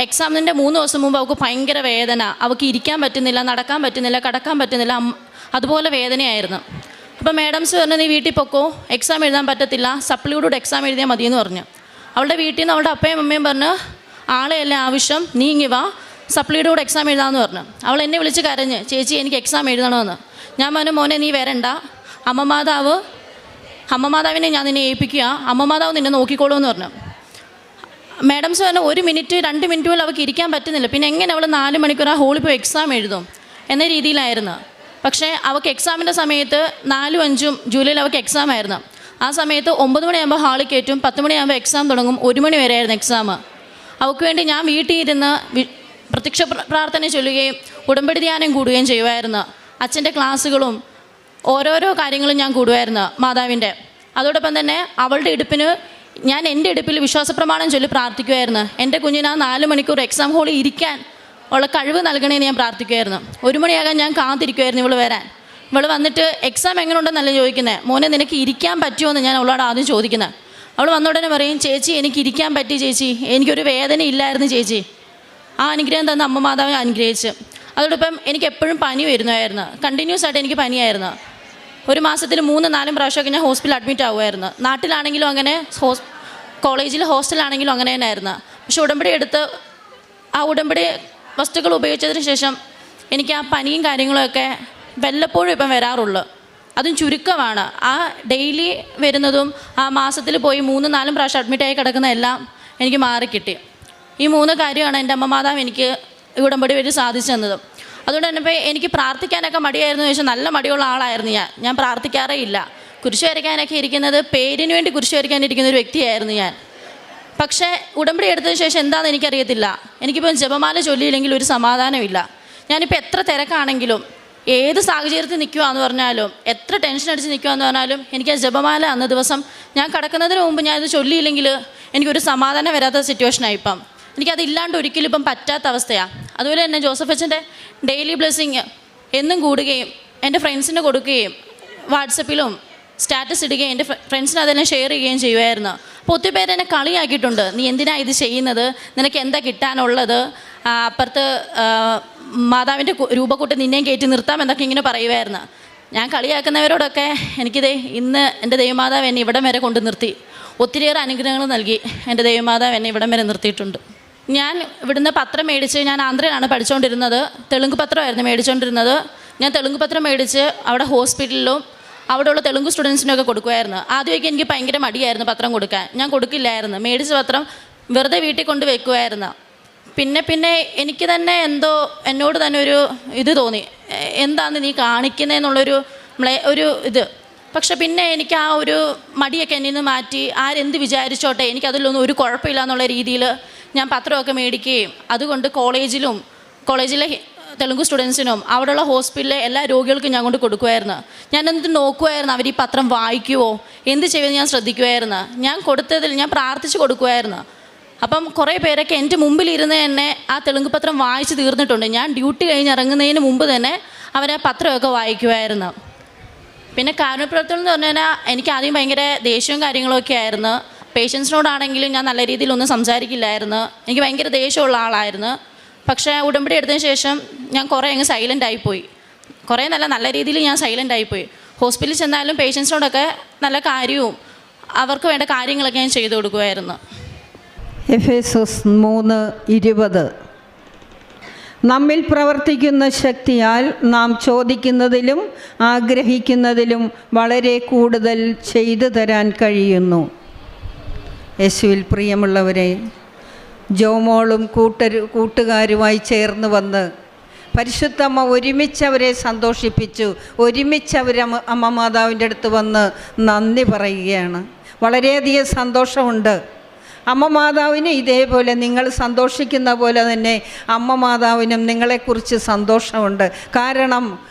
എക്സാമിൻ്റെ 3 ദിവസം മുമ്പ് അവൾക്ക് ഭയങ്കര വേദന, അവൾക്ക് ഇരിക്കാൻ പറ്റുന്നില്ല, നടക്കാൻ പറ്റുന്നില്ല, കിടക്കാൻ പറ്റുന്നില്ല, അതുപോലെ വേദനയായിരുന്നു. അപ്പോൾ മാഡംസ് പറഞ്ഞു, നീ വീട്ടിൽ പൊക്കോ, എക്സാം എഴുതാൻ പറ്റത്തില്ല, സപ്ലിയോട് എക്സാം എഴുതിയാൽ മതിയെന്ന് പറഞ്ഞു. അവളുടെ വീട്ടിൽ നിന്ന് അവളുടെ അപ്പയും അമ്മയും പറഞ്ഞു, ആളെയല്ല ആവശ്യം, നീ ഇങ്ങി വാ, സപ്ലിയുടെ കൂടെ എക്സാം എഴുതാമെന്ന് പറഞ്ഞു. അവൾ എന്നെ വിളിച്ച് കരഞ്ഞ്, ചേച്ചി എനിക്ക് എക്സാം എഴുതണമെന്ന്. ഞാൻ പറഞ്ഞു, മോനെ നീ വരണ്ട, അമ്മമാതാവിനെ ഞാൻ നിന്നെ ഏൽപ്പിക്കുക, അമ്മമാതാവ് നിന്നെ നോക്കിക്കോളൂന്ന് പറഞ്ഞു. മാഡംസ് പറഞ്ഞു 1 മിനിറ്റ് 2 മിനിറ്റ് പോലും അവൾക്ക് ഇരിക്കാൻ പറ്റുന്നില്ല, പിന്നെ എങ്ങനെ അവൾ 4 മണിക്കൂർ ആ ഹോളിൽ പോയി എക്സാം എഴുതും എന്ന രീതിയിലായിരുന്നു. പക്ഷേ അവൾക്ക് എക്സാമിൻ്റെ സമയത്ത് 4-ഉം 5-ഉം ജൂലൈയിൽ അവൾക്ക് എക്സാം ആയിരുന്നു. ആ സമയത്ത് 9 മണിയാകുമ്പോൾ ഹാളിൽ കയറ്റും, 10 മണിയാകുമ്പോൾ എക്സാം തുടങ്ങും, 1 മണി വരെ ആയിരുന്നു എക്സാം. അവൾക്ക് വേണ്ടി ഞാൻ വീട്ടിൽ ഇരുന്ന് പ്രത്യക്ഷ പ്രാർത്ഥന ചൊല്ലുകയും ഉടമ്പടി ധ്യാനം കൂടുകയും ചെയ്യുമായിരുന്നു. അച്ഛൻ്റെ ക്ലാസ്സുകളും ഓരോരോ കാര്യങ്ങളും ഞാൻ കൂടുമായിരുന്നു മാതാവിൻ്റെ. അതോടൊപ്പം തന്നെ അവളുടെ ഇടുപ്പിന് ഞാൻ എൻ്റെ ഇടുപ്പിൽ വിശ്വാസപ്രമാണം ചൊല്ലി പ്രാർത്ഥിക്കുമായിരുന്നു. എൻ്റെ കുഞ്ഞിന് ആ 4 മണിക്കൂർ എക്സാം ഹോളിൽ ഇരിക്കാൻ ഉള്ള കഴിവ് നൽകണേന്ന് ഞാൻ പ്രാർത്ഥിക്കുമായിരുന്നു. 1 മണിയാകാൻ ഞാൻ കാത്തിരിക്കുമായിരുന്നു ഇവൾ വരാൻ. ഇവൾ വന്നിട്ട് എക്സാം എങ്ങനെ ഉണ്ടെന്നല്ല ചോദിക്കുന്നത്, മോനെ നിനക്ക് ഇരിക്കാൻ പറ്റുമോ എന്ന് ഞാൻ അവളോട് ആദ്യം ചോദിക്കുന്നത്. അവൾ വന്ന ഉടനെ പറയും, ചേച്ചി എനിക്ക് ഇരിക്കാൻ പറ്റി ചേച്ചി, എനിക്കൊരു വേദന ഇല്ലായിരുന്നു ചേച്ചി. ആ അനുഗ്രഹം തന്ന അമ്മ മാതാവിനെ അനുഗ്രഹിച്ച്. അതോടൊപ്പം എനിക്ക് എപ്പോഴും പനി വരുന്നതായിരുന്നു, കണ്ടിന്യൂസ് ആയിട്ട് എനിക്ക് പനിയായിരുന്നു. ഒരു മാസത്തിൽ 3-4 പ്രാവശ്യമൊക്കെ ഞാൻ ഹോസ്പിറ്റലിൽ അഡ്മിറ്റ് ആവുമായിരുന്നു. നാട്ടിലാണെങ്കിലും അങ്ങനെ, കോളേജിൽ ഹോസ്റ്റലാണെങ്കിലും അങ്ങനെ തന്നെയായിരുന്നു. പക്ഷെ ഉടമ്പടി എടുത്ത് ആ ഉടമ്പടി വസ്തുക്കൾ ഉപയോഗിച്ചതിന് ശേഷം എനിക്ക് ആ പനിയും കാര്യങ്ങളൊക്കെ വല്ലപ്പോഴും ഇപ്പം വരാറുള്ളൂ, അതും ചുരുക്കമാണ്. ആ ഡെയിലി വരുന്നതും ആ മാസത്തിൽ പോയി 3-4 പ്രാവശ്യം അഡ്മിറ്റായി കിടക്കുന്ന എല്ലാം എനിക്ക് മാറിക്കിട്ടി. ഈ 3 കാര്യമാണ് എൻ്റെ അമ്മ മാതാവ് എനിക്ക് ഉടമ്പടി വഴി സാധിച്ചു തന്നത്. അതുകൊണ്ട് തന്നെ ഇപ്പോൾ എനിക്ക് പ്രാർത്ഥിക്കാനൊക്കെ മടിയായിരുന്നു ചോദിച്ചാൽ നല്ല മടിയുള്ള ആളായിരുന്നു ഞാൻ പ്രാർത്ഥിക്കാറേ ഇല്ല. കുരിശ് വരയ്ക്കാനൊക്കെ ഇരിക്കുന്നത് പേരിന് വേണ്ടി കുരിശ് വരയ്ക്കാനിരിക്കുന്ന ഒരു വ്യക്തിയായിരുന്നു ഞാൻ. പക്ഷേ ഉടമ്പടി എടുത്തതിന് ശേഷം എന്താണെന്ന് എനിക്കറിയത്തില്ല, എനിക്കിപ്പോൾ ജപമാല ചൊല്ലിയില്ലെങ്കിൽ ഒരു സമാധാനമില്ല. ഞാനിപ്പോൾ എത്ര തിരക്കാണെങ്കിലും ഏത് സാഹചര്യത്തിൽ നിൽക്കുകയെന്ന് പറഞ്ഞാലും എത്ര ടെൻഷൻ അടിച്ച് നിൽക്കുകയെന്ന് പറഞ്ഞാലും എനിക്ക് ആ ജപമാല അന്ന് ദിവസം ഞാൻ കിടക്കുന്നതിന് മുമ്പ് ഞാനിത് ചൊല്ലിയില്ലെങ്കിൽ എനിക്കൊരു സമാധാനം വരാത്ത സിറ്റുവേഷനായി. ഇപ്പം എനിക്കതില്ലാണ്ട് ഒരിക്കലും ഇപ്പം പറ്റാത്ത അവസ്ഥയാണ്. അതുപോലെ തന്നെ ജോസഫ് അച്ഛൻ്റെ ഡെയിലി ബ്ലെസ്സിങ് എന്നും കൂടുകയും എൻ്റെ ഫ്രണ്ട്സിന് കൊടുക്കുകയും വാട്സപ്പിലും സ്റ്റാറ്റസ് ഇടുകയും എൻ്റെ ഫ്രണ്ട്സിന് അതെല്ലാം ഷെയർ ചെയ്യുകയും ചെയ്യുമായിരുന്നു. അപ്പോൾ ഒത്തിരി പേര് എന്നെ കളിയാക്കിയിട്ടുണ്ട്, നീ എന്തിനാണ് ഇത് ചെയ്യുന്നത്, നിനക്ക് എന്താ കിട്ടാനുള്ളത്, അപ്പുറത്ത് മാതാവിൻ്റെ രൂപക്കൂട്ട് നിന്നെയും കയറ്റി നിർത്താം എന്നൊക്കെ ഇങ്ങനെ പറയുമായിരുന്നു. ഞാൻ കളിയാക്കുന്നവരോടൊക്കെ എനിക്കിതേ ഇന്ന് എൻ്റെ ദൈവമാതാവ് എന്നെ ഇവിടം വരെ കൊണ്ട് നിർത്തി, ഒത്തിരിയേറെ അനുഗ്രഹങ്ങൾ നൽകി എൻ്റെ ദൈവമാതാവ് എന്നെ ഇവിടം വരെ നിർത്തിയിട്ടുണ്ട്. ഞാൻ ഇവിടുന്ന് പത്രം മേടിച്ച്, ഞാൻ ആന്ധ്രയിലാണ് പഠിച്ചുകൊണ്ടിരുന്നത്, തെലുങ്ക് പത്രമായിരുന്നു മേടിച്ചുകൊണ്ടിരുന്നത്. ഞാൻ തെലുങ്ക് പത്രം മേടിച്ച് അവിടെ ഹോസ്പിറ്റലിലും അവിടെയുള്ള തെലുങ്ക് സ്റ്റുഡൻസിനൊക്കെ കൊടുക്കുമായിരുന്നു. ആദ്യമൊക്കെ എനിക്ക് ഭയങ്കര മടിയായിരുന്നു പത്രം കൊടുക്കാൻ, ഞാൻ കൊടുക്കില്ലായിരുന്നു. മേടിച്ച പത്രം വെറുതെ വീട്ടിൽ കൊണ്ട് വെക്കുമായിരുന്നു. പിന്നെ എനിക്ക് തന്നെ എന്തോ എന്നോട് തന്നെ ഒരു ഇത് തോന്നി, എന്താണ് നീ കാണിക്കുന്നതെന്നുള്ളൊരു ഇത്. പക്ഷെ പിന്നെ എനിക്ക് ആ ഒരു മടിയൊക്കെ എന്നിൽ നിന്ന് മാറ്റി, ആരെന്ത് വിചാരിച്ചോട്ടെ എനിക്കതിലൊന്നും ഒരു കുഴപ്പമില്ല എന്നുള്ള രീതിയിൽ ഞാൻ പത്രമൊക്കെ മേടിക്കുകയും അതുകൊണ്ട് കോളേജിലെ തെലുങ്ക് സ്റ്റുഡൻസിനും അവിടെയുള്ള ഹോസ്പിറ്റലിലെ എല്ലാ രോഗികൾക്കും ഞാൻ കൊണ്ട് കൊടുക്കുമായിരുന്നു. ഞാൻ എന്നിട്ട് നോക്കുമായിരുന്നു അവർ ഈ പത്രം വായിക്കുമോ, എന്ത് ചെയ്യുമെന്ന് ഞാൻ ശ്രദ്ധിക്കുമായിരുന്നു. ഞാൻ കൊടുത്തതിൽ ഞാൻ പ്രാർത്ഥിച്ച് കൊടുക്കുമായിരുന്നു. അപ്പം കുറേ പേരൊക്കെ എൻ്റെ മുമ്പിലിരുന്ന് തന്നെ ആ തെലുങ്ക് പത്രം വായിച്ച് തീർന്നിട്ടുണ്ട്. ഞാൻ ഡ്യൂട്ടി കഴിഞ്ഞ് ഇറങ്ങുന്നതിന് മുമ്പ് തന്നെ അവർ ആ പത്രമൊക്കെ വായിക്കുമായിരുന്നു. പിന്നെ കാരുണ്യപ്രവർത്തനം എന്ന് പറഞ്ഞു കഴിഞ്ഞാൽ എനിക്ക് ആദ്യം ഭയങ്കര ദേഷ്യവും കാര്യങ്ങളൊക്കെ ആയിരുന്നു. പേഷ്യൻസിനോടാണെങ്കിലും ഞാൻ നല്ല രീതിയിലൊന്നും സംസാരിക്കില്ലായിരുന്നു, എനിക്ക് ഭയങ്കര ദേഷ്യമുള്ള ആളായിരുന്നു. പക്ഷേ ഉടമ്പടി എടുത്തതിന് ശേഷം ഞാൻ കുറേ അങ്ങ് സൈലൻ്റ് ആയിപ്പോയി, കുറേ നല്ല രീതിയിൽ ഞാൻ സൈലൻ്റ് ആയിപ്പോയി. ഹോസ്പിറ്റലിൽ ചെന്നാലും പേഷ്യൻസിനോടൊക്കെ നല്ല കാര്യവും അവർക്ക് വേണ്ട കാര്യങ്ങളൊക്കെ ഞാൻ ചെയ്തു കൊടുക്കുമായിരുന്നു. എഫേസോസ് 3:20 നമ്മിൽ പ്രവർത്തിക്കുന്ന ശക്തിയാൽ നാം ചോദിക്കുന്നതിലും ആഗ്രഹിക്കുന്നതിലും വളരെ കൂടുതൽ ചെയ്തു തരാൻ കഴിയുന്നു. യേശുവിൽ പ്രിയമുള്ളവരെ, ജോമോളും കൂട്ടുകാരുമായി ചേർന്ന് വന്ന് പരിശുദ്ധമ്മ ഒരുമിച്ച് അവരെ സന്തോഷിപ്പിച്ചു. ഒരുമിച്ച് അവർ അമ്മ മാതാവിൻ്റെ അടുത്ത് വന്ന് നന്ദി പറയുകയാണ്. വളരെയധികം സന്തോഷമുണ്ട്. അമ്മ മാതാവിന് ഇതേപോലെ നിങ്ങൾ സന്തോഷിക്കുന്ന പോലെ തന്നെ അമ്മ മാതാവിനും നിങ്ങളെക്കുറിച്ച് സന്തോഷമുണ്ട്. കാരണം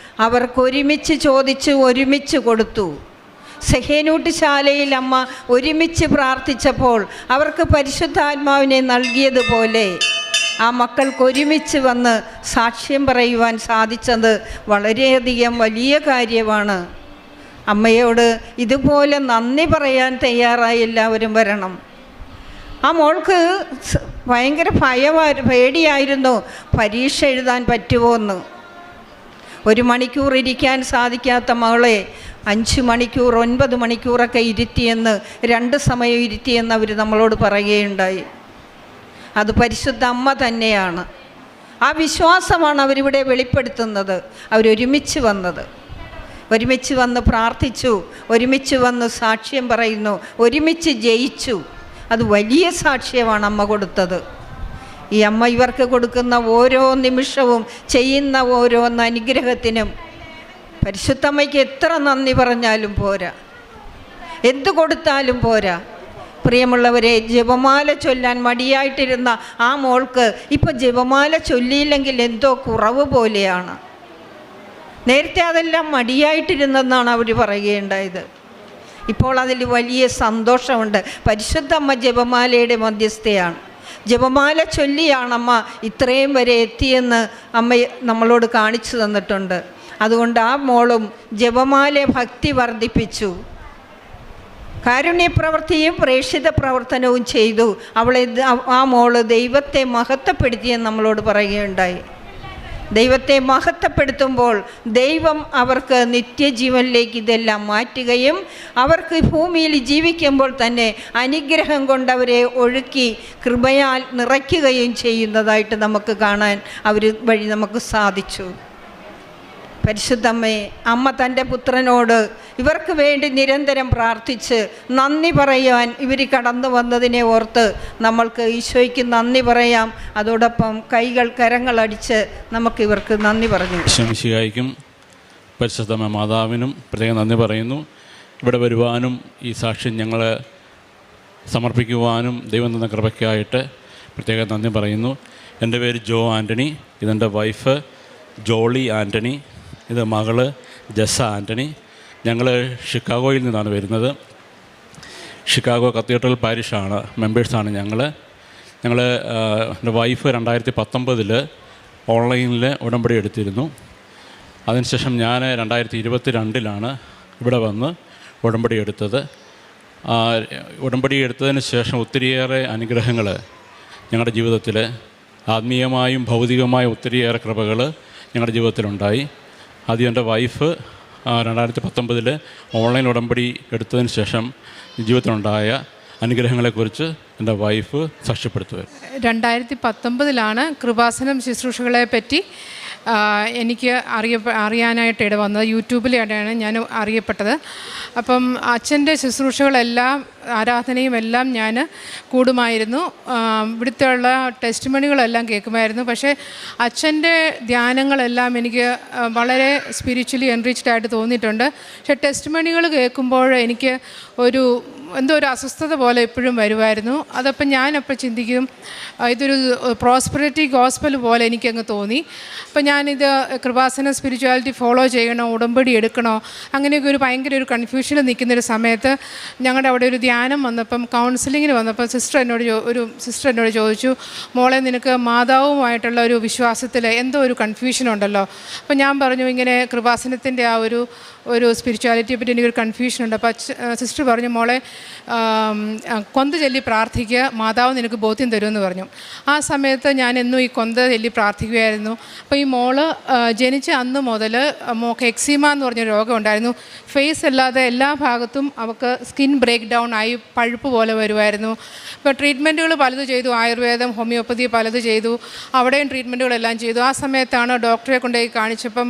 അവർക്കൊരുമിച്ച് ചോദിച്ച് ഒരുമിച്ച് കൊടുത്തു. സെഹേനൂട്ട് ശാലയിൽ അമ്മ ഒരുമിച്ച് പ്രാർത്ഥിച്ചപ്പോൾ അവർക്ക് പരിശുദ്ധാത്മാവിനെ നൽകിയതുപോലെ ആ മക്കൾക്ക് ഒരുമിച്ച് വന്ന് സാക്ഷ്യം പറയുവാൻ സാധിച്ചത് വളരെയധികം വലിയ കാര്യമാണ്. അമ്മയോട് ഇതുപോലെ നന്ദി പറയാൻ തയ്യാറായി എല്ലാവരും വരണം. ആ മോൾക്ക് ഭയങ്കര പേടിയായിരുന്നു പരീക്ഷ എഴുതാൻ പറ്റുമോ എന്ന്. 1 മണിക്കൂർ ഇരിക്കാൻ സാധിക്കാത്ത മകളെ 5 മണിക്കൂർ 9 മണിക്കൂറൊക്കെ ഇരുത്തിയെന്ന് 2 സമയം ഇരുത്തിയെന്ന് അവർ നമ്മളോട് പറയുകയുണ്ടായി. അത് പരിശുദ്ധ അമ്മ തന്നെയാണ്. ആ വിശ്വാസമാണ് അവരിവിടെ വെളിപ്പെടുത്തുന്നത്. അവരൊരുമിച്ച് വന്നത്, ഒരുമിച്ച് വന്ന് പ്രാർത്ഥിച്ചു, ഒരുമിച്ച് വന്ന് സാക്ഷ്യം പറയുന്നു, ഒരുമിച്ച് ജയിച്ചു. അത് വലിയ സാക്ഷ്യമാണ് അമ്മ കൊടുത്തത്. ഈ അമ്മ ഇവർക്ക് കൊടുക്കുന്ന ഓരോ നിമിഷവും ചെയ്യുന്ന ഓരോ അനുഗ്രഹത്തിനും പരിശുദ്ധമ്മയ്ക്ക് എത്ര നന്ദി പറഞ്ഞാലും പോരാ, എന്തു കൊടുത്താലും പോരാ. പ്രിയമുള്ളവരെ, ജപമാല ചൊല്ലാൻ മടിയായിട്ടിരുന്ന ആ മോൾക്ക് ഇപ്പോൾ ജപമാല ചൊല്ലിയില്ലെങ്കിൽ എന്തോ കുറവ് പോലെയാണ്. നേരത്തെ അതെല്ലാം മടിയായിട്ടിരുന്നെന്നാണ് അവർ പറയുകയുണ്ടായത്. ഇപ്പോൾ അതിൽ വലിയ സന്തോഷമുണ്ട്. പരിശുദ്ധ അമ്മ ജപമാലയുടെ മധ്യസ്ഥയാണ്. ജപമാല ചൊല്ലിയാണ് അമ്മ ഇത്രയും വരെ എത്തിയെന്ന് അമ്മ നമ്മളോട് കാണിച്ചു തന്നിട്ടുണ്ട്. അതുകൊണ്ട് ആ മോളും ജപമാല ഭക്തി വർദ്ധിപ്പിച്ചു, കാരുണ്യപ്രവൃത്തിയും പ്രേക്ഷിത പ്രവർത്തനവും ചെയ്തു. ആ മോള് ദൈവത്തെ മഹത്വപ്പെടുത്തിയെന്ന് നമ്മളോട് പറയുകയുണ്ടായി. ദൈവത്തെ മഹത്വപ്പെടുത്തുമ്പോൾ ദൈവം അവർക്ക് നിത്യജീവനിലേക്ക് ഇതെല്ലാം മാറ്റുകയും അവർക്ക് ഭൂമിയിൽ ജീവിക്കുമ്പോൾ തന്നെ അനുഗ്രഹം കൊണ്ടവരെ ഒഴുക്കി കൃപയാൽ നിറയ്ക്കുകയും ചെയ്യുന്നതായിട്ട് നമുക്ക് കാണാൻ അവർ വഴി നമുക്ക് സാധിച്ചു. പരിശുദ്ധമ്മേ, അമ്മ തൻ്റെ പുത്രനോട് ഇവർക്ക് വേണ്ടി നിരന്തരം പ്രാർത്ഥിച്ച് നന്ദി പറയാൻ ഇവർ കടന്നു വന്നതിനെ ഓർത്ത് നമ്മൾക്ക് ഈശോയ്ക്ക് നന്ദി പറയാം. അതോടൊപ്പം കരങ്ങളടിച്ച് നമുക്ക് ഇവർക്ക് നന്ദി പറഞ്ഞു. ശംശിയായിക്കും പരിശുദ്ധമ്മ മാതാവിനും പ്രത്യേകം നന്ദി പറയുന്നു. ഇവിടെ വരുവാനും ഈ സാക്ഷ്യം ഞങ്ങളെ സമർപ്പിക്കുവാനും ദൈവം തന്ന കൃപയ്ക്കായിട്ട് പ്രത്യേകം നന്ദി പറയുന്നു. എൻ്റെ പേര് ജോ ആൻ്റണി, ഇതെൻ്റെ വൈഫ് ജോളി ആൻ്റണി, ഇത് മകള് ജസ ആൻ്റണി. ഞങ്ങൾ ഷിക്കാഗോയിൽ നിന്നാണ് വരുന്നത്. ഷിക്കാഗോ കത്തീഡ്രൽ പാരിഷാണ് മെമ്പേഴ്സാണ് ഞങ്ങൾ. എൻ്റെ വൈഫ് 2019 ഓൺലൈനിൽ ഉടമ്പടി എടുത്തിരുന്നു. അതിനുശേഷം ഞാൻ 2022 ഇവിടെ വന്ന് ഉടമ്പടി എടുത്തത്. ഉടമ്പടി എടുത്തതിന് ശേഷം ഒത്തിരിയേറെ അനുഗ്രഹങ്ങൾ ഞങ്ങളുടെ ജീവിതത്തിൽ, ആത്മീയമായും ഭൗതികമായും ഒത്തിരിയേറെ കൃപകൾ ഞങ്ങളുടെ ജീവിതത്തിലുണ്ടായി. ആദ്യം എൻ്റെ വൈഫ് 2019 ഓൺലൈൻ ഉടമ്പടി എടുത്തതിന് ശേഷം ജീവിതത്തിലുണ്ടായ അനുഗ്രഹങ്ങളെക്കുറിച്ച് എൻ്റെ വൈഫ് സാക്ഷ്യപ്പെടുത്തുമായിരുന്നു. 2019 കൃപാസനം ശുശ്രൂഷകളെ പറ്റി എനിക്ക് അറിയാനായിട്ട് ഇടവന്നത്. യൂട്യൂബിലാണ് ഞാൻ അറിയപ്പെട്ടത്. അപ്പം അച്ഛൻ്റെ ശുശ്രൂഷകളെല്ലാം, ആരാധനയും എല്ലാം ഞാൻ കൂടുമായിരുന്നു. ഇവിടുത്തെ ഉള്ള ടെസ്റ്റ് മണികളെല്ലാം കേൾക്കുമായിരുന്നു. പക്ഷേ അച്ഛൻ്റെ ധ്യാനങ്ങളെല്ലാം എനിക്ക് വളരെ സ്പിരിച്വലി എൻറിച്ച്ഡ് ആയിട്ട് തോന്നിയിട്ടുണ്ട്. പക്ഷേ ടെസ്റ്റ് മണികൾ കേൾക്കുമ്പോൾ എനിക്ക് എന്തോ ഒരു അസ്വസ്ഥത പോലെ എപ്പോഴും വരുമായിരുന്നു. അതപ്പം ഞാനപ്പോൾ ചിന്തിക്കും, ഇതൊരു പ്രോസ്പെറിറ്റി ഗോസ്പൽ പോലെ എനിക്കങ്ങ് തോന്നി. അപ്പം ഞാനിത് കൃപാസന സ്പിരിച്വാലിറ്റി ഫോളോ ചെയ്യണോ, ഉടമ്പടി എടുക്കണോ, അങ്ങനെയൊക്കെ ഭയങ്കര ഒരു കൺഫ്യൂഷനിൽ നിൽക്കുന്നൊരു സമയത്ത് ഞങ്ങളുടെ അവിടെ ഒരു ധ്യാനം വന്നപ്പം, കൗൺസിലിങ്ങിന് വന്നപ്പോൾ സിസ്റ്റർ എന്നോട് ചോദിച്ചു, മോളെ നിനക്ക് മാതാവുമായിട്ടുള്ള ഒരു വിശ്വാസത്തിൽ എന്തോ ഒരു കൺഫ്യൂഷനുണ്ടല്ലോ. അപ്പം ഞാൻ പറഞ്ഞു, ഇങ്ങനെ കൃപാസനത്തിൻ്റെ ആ ഒരു സ്പിരിച്വാലിറ്റിയെ പറ്റി എനിക്കൊരു കൺഫ്യൂഷനുണ്ട്. അപ്പോൾ സിസ്റ്റർ പറഞ്ഞു, മോളെ കൊന്ത ചൊല്ലി പ്രാർത്ഥിക്കുക, മാതാവ് നിനക്ക് ബോധ്യം തരുമെന്ന് പറഞ്ഞു. ആ സമയത്ത് ഞാൻ എന്നും ഈ കൊന്ത ചൊല്ലി പ്രാർത്ഥിക്കുമായിരുന്നു. അപ്പോൾ ഈ മോള് ജനിച്ച അന്ന് മുതൽ മോൾക്ക് എക്സീമ എന്ന് പറഞ്ഞൊരു രോഗം ഉണ്ടായിരുന്നു. ഫേസ് അല്ലാതെ എല്ലാ ഭാഗത്തും അവൾക്ക് സ്കിൻ ബ്രേക്ക് ഡൗൺ ആയി പഴുപ്പ് പോലെ വരുമായിരുന്നു. ഇപ്പോൾ ട്രീറ്റ്മെൻറ്റുകൾ പലത് ചെയ്തു, ആയുർവേദം, ഹോമിയോപ്പതി പലത് ചെയ്തു, അവിടെയും ട്രീറ്റ്മെൻറ്റുകളെല്ലാം ചെയ്തു. ആ സമയത്താണ് ഡോക്ടറെ കൊണ്ടുപോയി കാണിച്ചപ്പം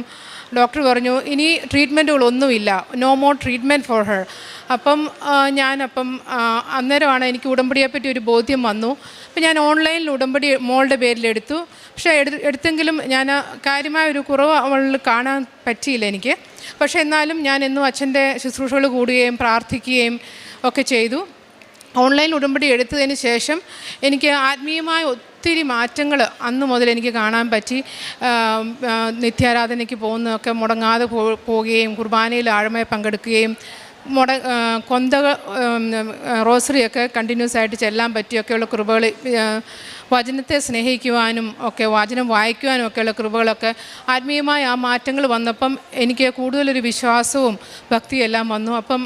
ഡോക്ടർ പറഞ്ഞു ഇനി ട്രീറ്റ്മെൻറ്റുകളൊന്നുമില്ല, no more treatment for her. അപ്പം അന്നേരമാണ് എനിക്ക് ഉടമ്പടിയെപ്പറ്റി ഒരു ബോധ്യം വന്നു. അപ്പം ഞാൻ ഓൺലൈനിൽ ഉടമ്പടി മോളുടെ പേരിലെടുത്തു. പക്ഷേ എടുത്തെങ്കിലും ഞാൻ കാര്യമായ ഒരു കുറവ് അവളിൽ കാണാൻ പറ്റിയില്ല എനിക്ക്. പക്ഷേ എന്നാലും ഞാൻ എന്നും അച്ഛൻ്റെ ശുശ്രൂഷകൾ കൂടുകയും പ്രാർത്ഥിക്കുകയും ഒക്കെ ചെയ്തു. ഓൺലൈൻ ഉടമ്പടി എടുത്തതിന് ശേഷം എനിക്ക് ആത്മീയമായ ഒത്തിരി മാറ്റങ്ങൾ അന്ന് മുതൽ എനിക്ക് കാണാൻ പറ്റി. നിത്യാരാധനയ്ക്ക് പോകുന്നതൊക്കെ മുടങ്ങാതെ പോവുകയും കുർബാനയിൽ ആഴമായി പങ്കെടുക്കുകയും റോസറിയൊക്കെ കണ്ടിന്യൂസ് ആയിട്ട് ചെല്ലാൻ പറ്റിയൊക്കെയുള്ള കൃപകൾ, വചനത്തെ സ്നേഹിക്കുവാനും ഒക്കെ വചനം വായിക്കുവാനും ഒക്കെയുള്ള കൃപകളൊക്കെ ആത്മീയമായ ആ മാറ്റങ്ങൾ വന്നപ്പം എനിക്ക് കൂടുതലൊരു വിശ്വാസവും ഭക്തിയെല്ലാം വന്നു. അപ്പം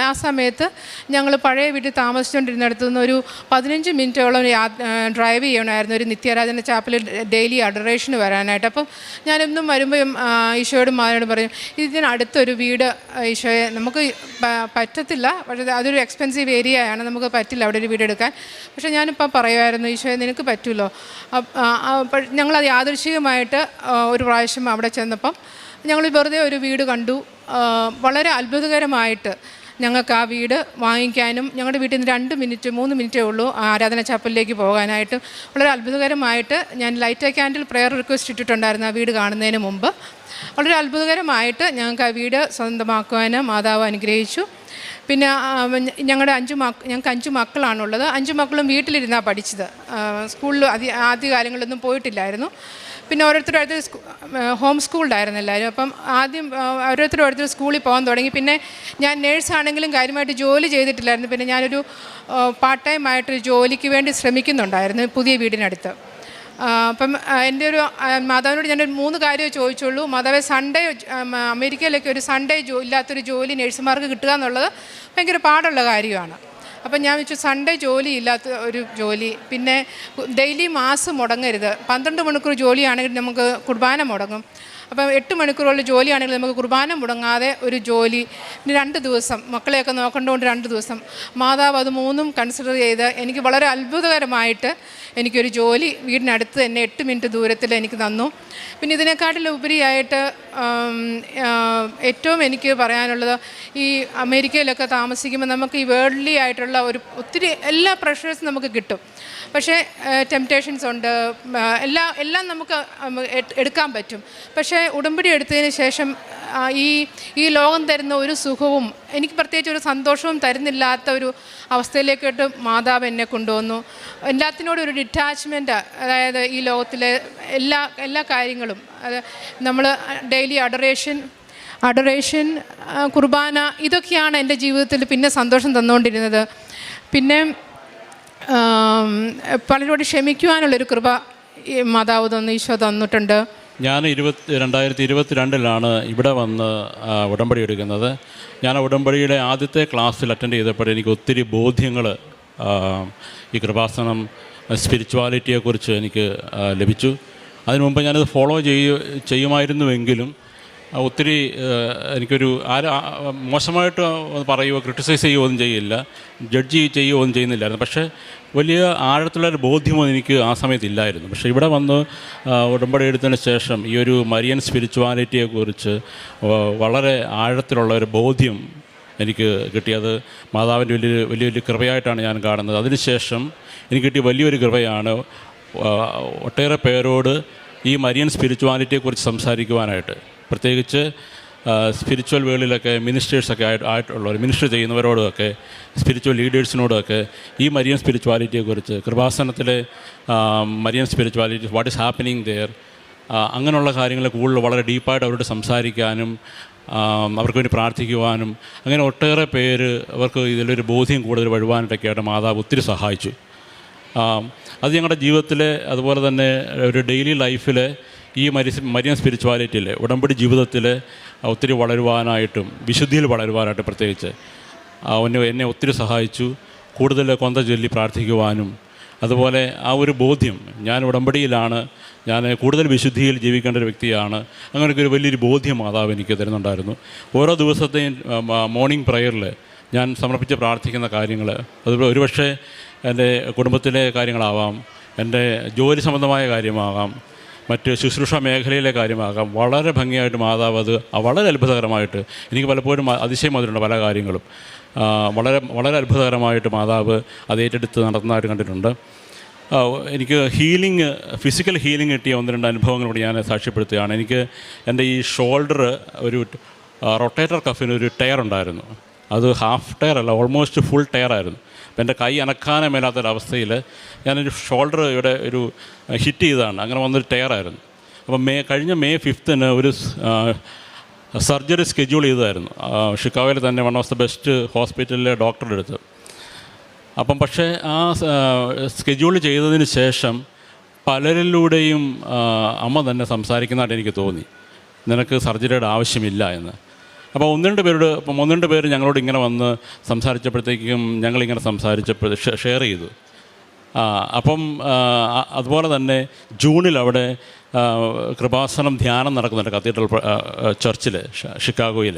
ആ സമയത്ത് ഞങ്ങൾ പഴയ വീട്ടിൽ താമസിച്ചുകൊണ്ടിരുന്നിടത്തു നിന്ന് ഒരു 15 മിനിറ്റോളം ഡ്രൈവ് ചെയ്യണമായിരുന്നു ഒരു നിത്യാരാധന ചാപ്പലിൽ ഡെയിലി അഡറേഷന് വരാനായിട്ട്. അപ്പം ഞാനെന്നും വരുമ്പോഴും ഈശോയോടും മാനോടും പറയും ഇതിനടുത്തൊരു വീട് ഈശോയെ നമുക്ക് പറ്റത്തില്ല, പക്ഷേ അതൊരു എക്സ്പെൻസീവ് ഏരിയയാണ്, നമുക്ക് പറ്റില്ല അവിടെ ഒരു വീട് എടുക്കാൻ. പക്ഷേ ഞാനിപ്പോൾ പറയുമായിരുന്നു ഈശോയെ നിനക്ക് പറ്റുമല്ലോ. ഞങ്ങളത് യാദൃശ്ചികമായിട്ട് ഒരു പ്രാവശ്യം അവിടെ ചെന്നപ്പം ഞങ്ങൾ വെറുതെ ഒരു വീട് കണ്ടു. വളരെ അത്ഭുതകരമായിട്ട് ഞങ്ങൾക്ക് ആ വീട് വാങ്ങിക്കാനും ഞങ്ങളുടെ വീട്ടിൽ നിന്ന് 3 മിനിറ്റേ ഉള്ളൂ ആരാധന ചാപ്പലിലേക്ക് പോകാനായിട്ട്. വളരെ അത്ഭുതകരമായിട്ട് ഞാൻ light A candle prayer request ഇട്ടിട്ടുണ്ടായിരുന്നു ആ വീട് കാണുന്നതിന് മുമ്പ്. വളരെ അത്ഭുതകരമായിട്ട് ഞങ്ങൾക്ക് ആ വീട് സ്വന്തമാക്കുവാൻ മാതാവ് അനുഗ്രഹിച്ചു. പിന്നെ ഞങ്ങൾക്ക് 5 മക്കളാണുള്ളത്. 5 മക്കളും വീട്ടിലിരുന്നാണ് പഠിച്ചത്. സ്കൂളിൽ ആദ്യകാലങ്ങളിലൊന്നും പോയിട്ടില്ലായിരുന്നു. പിന്നെ ഓരോരുത്തരും ഹോം സ്കൂൾഡായിരുന്നു എല്ലാവരും. അപ്പം ആദ്യം ഓരോരുത്തർ സ്കൂളിൽ പോകാൻ തുടങ്ങി. പിന്നെ ഞാൻ നേഴ്സാണെങ്കിലും കാര്യമായിട്ട് ജോലി ചെയ്തിട്ടില്ലായിരുന്നു. പിന്നെ ഞാനൊരു പാർട്ട് ടൈം ആയിട്ടൊരു ജോലിക്ക് വേണ്ടി ശ്രമിക്കുന്നുണ്ടായിരുന്നു പുതിയ വീടിനടുത്ത്. അപ്പം എൻ്റെ ഒരു മാതാവിനോട് ഞാനൊരു 3 കാര്യമേ ചോദിച്ചുള്ളൂ. മാതാവേ, സൺഡേ അമേരിക്കയിലൊക്കെ ഒരു സൺഡേ ഇല്ലാത്തൊരു ജോലി നേഴ്സുമാർക്ക് കിട്ടുക എന്നുള്ളത് ഭയങ്കര പാടുള്ള കാര്യമാണ്. അപ്പം ഞാൻ വെച്ചു സൺഡേ ജോലി ഇല്ലാത്ത ഒരു ജോലി, പിന്നെ ഡെയിലി മാസം മുടങ്ങരുത്. 12 മണിക്കൂർ ജോലിയാണെങ്കിൽ നമുക്ക് കുർബാന മുടങ്ങും. അപ്പം 8 മണിക്കൂറുള്ള ജോലിയാണെങ്കിൽ നമുക്ക് കുർബാന മുടങ്ങാതെ ഒരു ജോലി, 2 ദിവസം മക്കളെയൊക്കെ നോക്കേണ്ടതുകൊണ്ട് 2 ദിവസം. മാതാവ് അത് 3ഉം കൺസിഡർ ചെയ്ത് എനിക്ക് വളരെ അത്ഭുതകരമായിട്ട് എനിക്കൊരു ജോലി വീടിനടുത്ത് തന്നെ 8 മിനിറ്റ് ദൂരത്തിൽ എനിക്ക് തന്നു. പിന്നെ ഇതിനെക്കാട്ടിലുപരിയായിട്ട് ഏറ്റവും എനിക്ക് പറയാനുള്ളത്, ഈ അമേരിക്കയിലൊക്കെ താമസിക്കുമ്പോൾ നമുക്ക് ഈ വേൾഡ്ലി ആയിട്ടുള്ള ഒത്തിരി എല്ലാ പ്രഷേഴ്സും നമുക്ക് കിട്ടും. പക്ഷേ ടെംപ്റ്റേഷൻസ് ഉണ്ട്, എല്ലാം നമുക്ക് എടുക്കാൻ പറ്റും. പക്ഷേ ഉടമ്പടി എടുത്തതിന് ശേഷം ഈ ലോകം തരുന്ന ഒരു സുഖവും എനിക്ക് പ്രത്യേകിച്ച് ഒരു സന്തോഷവും തരുന്നില്ലാത്ത ഒരു അവസ്ഥയിലേക്കിട്ട് മാതാവ് എന്നെ കൊണ്ടുവന്നു. എല്ലാത്തിനോടും ഒരു ഡിറ്റാച്ച്മെൻറ്റ്, അതായത് ഈ ലോകത്തിലെ എല്ലാ കാര്യങ്ങളും, നമ്മൾ ഡെയിലി അഡറേഷൻ, കുർബാന, ഇതൊക്കെയാണ് എൻ്റെ ജീവിതത്തിൽ പിന്നെ സന്തോഷം തന്നുകൊണ്ടിരുന്നത്. പിന്നെ പലരോട് ക്ഷമിക്കുവാനുള്ളൊരു കൃപ മാതാവ് ഈശോ തന്നിട്ടുണ്ട്. ഞാൻ 2022 ഇവിടെ വന്ന് ഉടമ്പടി എടുക്കുന്നത്. ഞാൻ ഉടമ്പടിയുടെ ആദ്യത്തെ ക്ലാസ്സിൽ അറ്റൻഡ് ചെയ്തപ്പോൾ എനിക്ക് ഒത്തിരി ബോധ്യങ്ങൾ ഈ കൃപാസനം സ്പിരിച്വാലിറ്റിയെക്കുറിച്ച് എനിക്ക് ലഭിച്ചു. അതിനു മുമ്പ് ഞാനത് ഫോളോ ചെയ്യുമായിരുന്നുവെങ്കിലും ഒത്തിരി എനിക്കൊരു മോശമായിട്ട് പറയുകയോ ക്രിട്ടിസൈസ് ചെയ്യുകയോ ഒന്നും ചെയ്യില്ല, ജഡ്ജ് ചെയ്യുകയോ ഒന്നും ചെയ്യുന്നില്ലായിരുന്നു. പക്ഷേ വലിയ ആഴത്തിലുള്ളൊരു ബോധ്യമൊന്നും എനിക്ക് ആ സമയത്തില്ലായിരുന്നു. പക്ഷേ ഇവിടെ വന്ന് ഉടമ്പടി എടുത്തതിന് ശേഷം ഈ ഒരു മരിയൻ സ്പിരിച്വാലിറ്റിയെക്കുറിച്ച് വളരെ ആഴത്തിലുള്ള ഒരു ബോധ്യം എനിക്ക് കിട്ടിയത് മാതാവിൻ്റെ വലിയൊരു കൃപയായിട്ടാണ് ഞാൻ കാണുന്നത്. അതിനുശേഷം എനിക്ക് കിട്ടിയ വലിയൊരു കൃപയാണ് ഒട്ടേറെ പേരോട് ഈ മരിയൻ സ്പിരിച്വാലിറ്റിയെക്കുറിച്ച് സംസാരിക്കുവാനായിട്ട്, പ്രത്യേകിച്ച് സ്പിരിച്വൽ വേൾഡിലൊക്കെ മിനിസ്റ്റേഴ്സൊക്കെ ആയിട്ടുള്ളവർ, മിനിസ്റ്റർ ചെയ്യുന്നവരോടൊക്കെ, സ്പിരിച്വൽ ലീഡേഴ്സിനോടൊക്കെ ഈ മരിയൻ സ്പിരിച്വാലിറ്റിയെക്കുറിച്ച്, കൃപാസനത്തിലെ Marian spirituality, what is happening there, അങ്ങനെയുള്ള കാര്യങ്ങൾ കൂടുതൽ വളരെ ഡീപ്പായിട്ട് അവരോട് സംസാരിക്കാനും അവർക്ക് വേണ്ടി പ്രാർത്ഥിക്കുവാനും, അങ്ങനെ ഒട്ടേറെ പേര് അവർക്ക് ഇതിലൊരു ബോധ്യം കൂടുതൽ വരുവാനായിട്ടൊക്കെയായിട്ട് മാതാവ് ഒത്തിരി സഹായിച്ചു. അത് ഞങ്ങളുടെ ജീവിതത്തിലെ, അതുപോലെ തന്നെ ഒരു ഡെയിലി ലൈഫിൽ ഈ മരിയൻ സ്പിരിച്വാലിറ്റിയിൽ, ഉടമ്പടി ജീവിതത്തിൽ ഒത്തിരി വളരുവാനായിട്ടും വിശുദ്ധിയിൽ വളരുവാനായിട്ടും പ്രത്യേകിച്ച് എന്നെ ഒത്തിരി സഹായിച്ചു. കൂടുതൽ കൊന്ത ചൊല്ലി പ്രാർത്ഥിക്കുവാനും, അതുപോലെ ആ ഒരു ബോധ്യം, ഞാൻ ഉടമ്പടിയിലാണ്, ഞാൻ കൂടുതൽ വിശുദ്ധിയിൽ ജീവിക്കേണ്ട ഒരു വ്യക്തിയാണ്, അങ്ങനെയൊക്കെ ഒരു വലിയൊരു ബോധ്യം മാതാവ് എനിക്ക് തരുന്നുണ്ടായിരുന്നു. ഓരോ ദിവസത്തെയും മോർണിംഗ് പ്രയറിൽ ഞാൻ സമർപ്പിച്ച് പ്രാർത്ഥിക്കുന്ന കാര്യങ്ങൾ, അതുപോലെ ഒരുപക്ഷെ എൻ്റെ കുടുംബത്തിലെ കാര്യങ്ങളാവാം, എൻ്റെ ജോലി സംബന്ധമായ കാര്യമാകാം, മറ്റ് ശുശ്രൂഷ മേഖലയിലെ കാര്യമാകാം, വളരെ ഭംഗിയായിട്ട് മാതാവ് അത് വളരെ അത്ഭുതകരമായിട്ട്, എനിക്ക് പലപ്പോഴും അതിശയം വന്നിട്ടുണ്ട് പല കാര്യങ്ങളും. വളരെ വളരെ അത്ഭുതകരമായിട്ട് മാതാവ് അത് ഏറ്റെടുത്ത് നടത്തുന്നതായിട്ട് കണ്ടിട്ടുണ്ട്. എനിക്ക് ഫിസിക്കൽ ഹീലിംഗ് കിട്ടിയ 1-2 അനുഭവങ്ങളോട് ഞാൻ സാക്ഷ്യപ്പെടുത്തുകയാണ്. എനിക്ക് എൻ്റെ ഈ ഷോൾഡർ ഒരു റൊട്ടേറ്റർ കഫിന് ഒരു ടയർ ഉണ്ടായിരുന്നു. അത് ഹാഫ് ടയർ അല്ല, ഓൾമോസ്റ്റ് ഫുൾ ടയർ ആയിരുന്നു. അപ്പം എൻ്റെ കൈ അനക്കാനേ മേലാത്തൊരവസ്ഥയിൽ ഞാനൊരു ഷോൾഡർ ഇവിടെ ഒരു ഹിറ്റ് ചെയ്തതാണ്. അങ്ങനെ വന്നൊരു ടയറായിരുന്നു. അപ്പം കഴിഞ്ഞ May 5th ഒരു സർജറി സ്കെഡ്യൂൾ ചെയ്തതായിരുന്നു. ഷിക്കാഗോയിൽ തന്നെ വൺ ഓഫ് ദ ബെസ്റ്റ് ഹോസ്പിറ്റലിലെ ഡോക്ടറുടെ അടുത്ത്. അപ്പം പക്ഷേ ആ സ്കെഡ്യൂൾ ചെയ്തതിന് ശേഷം പലരിലൂടെയും അമ്മ തന്നെ സംസാരിക്കുന്നതായിട്ട് എനിക്ക് തോന്നി, നിനക്ക് സർജറിയുടെ ആവശ്യമില്ല എന്ന്. അപ്പോൾ 1-2 പേര് ഞങ്ങളോട് ഇങ്ങനെ വന്ന് സംസാരിച്ചപ്പോഴത്തേക്കും ഞങ്ങളിങ്ങനെ സംസാരിച്ചപ്പോൾ ഷെയർ ചെയ്തു. അപ്പം അതുപോലെ തന്നെ ജൂണിൽ അവിടെ കൃപാസനം ധ്യാനം നടക്കുന്നുണ്ട് കത്തീഡ്രൽ ചർച്ചിൽ ഷിക്കാഗോയിൽ.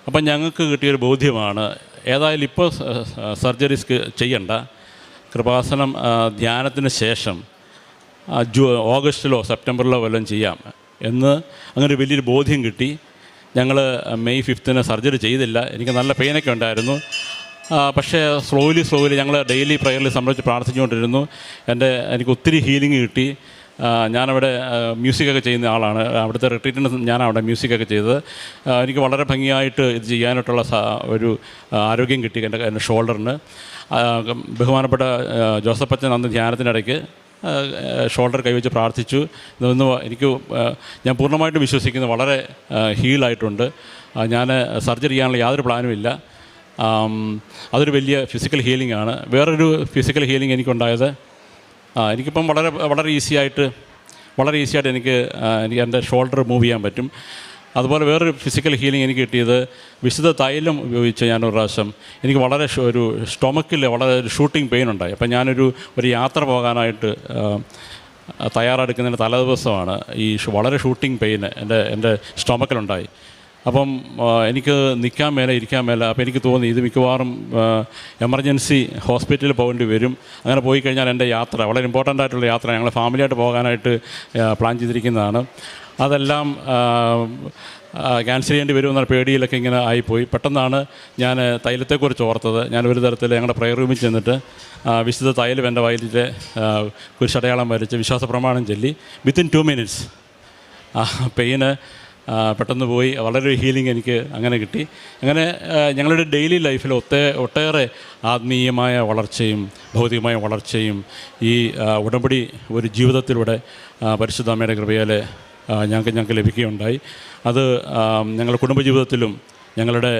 അപ്പം ഞങ്ങൾക്ക് കിട്ടിയൊരു ബോധ്യമാണ്, ഏതായാലും ഇപ്പോൾ സർജറീസ് ചെയ്യണ്ട, കൃപാസനം ധ്യാനത്തിന് ശേഷം ഓഗസ്റ്റിലോ സെപ്റ്റംബറിലോ വല്ലതും ചെയ്യാം എന്ന് അങ്ങനെ ഒരു വലിയൊരു ബോധ്യം കിട്ടി. ഞങ്ങൾ May 5th സർജറി ചെയ്തില്ല. എനിക്ക് നല്ല പെയിനൊക്കെ ഉണ്ടായിരുന്നു. പക്ഷേ സ്ലോലി ഞങ്ങൾ ഡെയിലി പ്രയറിൽ സംബന്ധിച്ച് പ്രാർത്ഥിച്ചുകൊണ്ടിരുന്നു. എനിക്ക് ഒത്തിരി ഹീലിംഗ് കിട്ടി. ഞാനവിടെ മ്യൂസിക്കൊക്കെ ചെയ്യുന്ന ആളാണ്. അവിടുത്തെ റിട്രീറ്റിന് ഞാനവിടെ മ്യൂസിക്കൊക്കെ ചെയ്തത്. എനിക്ക് വളരെ ഭംഗിയായിട്ട് ഇത് ചെയ്യാനായിട്ടുള്ള ഒരു ആരോഗ്യം കിട്ടി എൻ്റെ ഷോൾഡറിന്. ബഹുമാനപ്പെട്ട ജോസഫ് അച്ഛൻ അന്ന് ധ്യാനത്തിനിടയ്ക്ക് ഷോൾഡർ കൈവച്ച് പ്രാർത്ഥിച്ചു. ഞാൻ പൂർണ്ണമായിട്ടും വിശ്വസിക്കുന്നു വളരെ ഹീലായിട്ടുണ്ട്. ഞാൻ സർജറി ചെയ്യാനുള്ള യാതൊരു പ്ലാനും ഇല്ല. അതൊരു വലിയ ഫിസിക്കൽ ഹീലിംഗ് ആണ്. വേറൊരു ഫിസിക്കൽ ഹീലിംഗ് എനിക്കുണ്ടായത്, എനിക്കിപ്പം വളരെ ഈസിയായിട്ട് എനിക്ക് എൻ്റെ ഷോൾഡർ മൂവ് ചെയ്യാൻ പറ്റും. അതുപോലെ വേറൊരു ഫിസിക്കൽ ഹീലിംഗ് എനിക്ക് കിട്ടിയത് വിശുദ്ധ തൈലം ഉപയോഗിച്ച് ഞാനൊരു പ്രാവശ്യം എനിക്ക് വളരെ ഒരു സ്റ്റൊമക്കിൽ വളരെ ഒരു ഷൂട്ടിംഗ് പെയിൻ ഉണ്ടായി. അപ്പം ഞാനൊരു യാത്ര പോകാനായിട്ട് തയ്യാറെടുക്കുന്നതിന് തലേദിവസമാണ് ഈ വളരെ ഷൂട്ടിംഗ് പെയിൻ എൻ്റെ സ്റ്റൊമക്കിലുണ്ടായി. അപ്പം എനിക്ക് നിൽക്കാൻ മേല ഇരിക്കാൻ മേല. അപ്പോൾ എനിക്ക് തോന്നി ഇത് മിക്കവാറും എമർജൻസി ഹോസ്പിറ്റലിൽ പോകേണ്ടി വരും. അങ്ങനെ പോയി കഴിഞ്ഞാൽ എൻ്റെ യാത്ര വളരെ ഇമ്പോർട്ടൻ്റ് ആയിട്ടുള്ള യാത്ര, ഞങ്ങൾ ഫാമിലിയായിട്ട് പോകാനായിട്ട് പ്ലാൻ ചെയ്തിരിക്കുന്നതാണ്, അതെല്ലാം ക്യാൻസൽ ചെയ്യേണ്ടി വരുമെന്ന പേടിയിലൊക്കെ ഇങ്ങനെ ആയിപ്പോയി. പെട്ടെന്നാണ് ഞാൻ തൈലത്തെക്കുറിച്ച് ഓർത്തത്. ഞാൻ ഒരു തരത്തിൽ ഞങ്ങളുടെ പ്രയർ റൂമിൽ ചെന്നിട്ട് വിശുദ്ധ തൈലം എൻ്റെ വയലിൽ കുരിശടയാളം വരച്ച് വിശ്വാസ പ്രമാണം ചൊല്ലി വിത്തിൻ 2 minutes പെയിന് പെട്ടെന്ന് പോയി. വളരെ ഹീലിംഗ് എനിക്ക് അങ്ങനെ കിട്ടി. അങ്ങനെ ഞങ്ങളുടെ ഡെയിലി ലൈഫിൽ ഒട്ടേറെ ആത്മീയമായ വളർച്ചയും ഭൗതികമായ വളർച്ചയും ഈ ഉടമ്പടി ഒരു ജീവിതത്തിലൂടെ പരിശുദ്ധ അമ്മയുടെ കൃപയാൽ ഞങ്ങൾക്ക് ലഭിക്കുകയുണ്ടായി. അത് ഞങ്ങളുടെ കുടുംബജീവിതത്തിലും ഞങ്ങളുടെ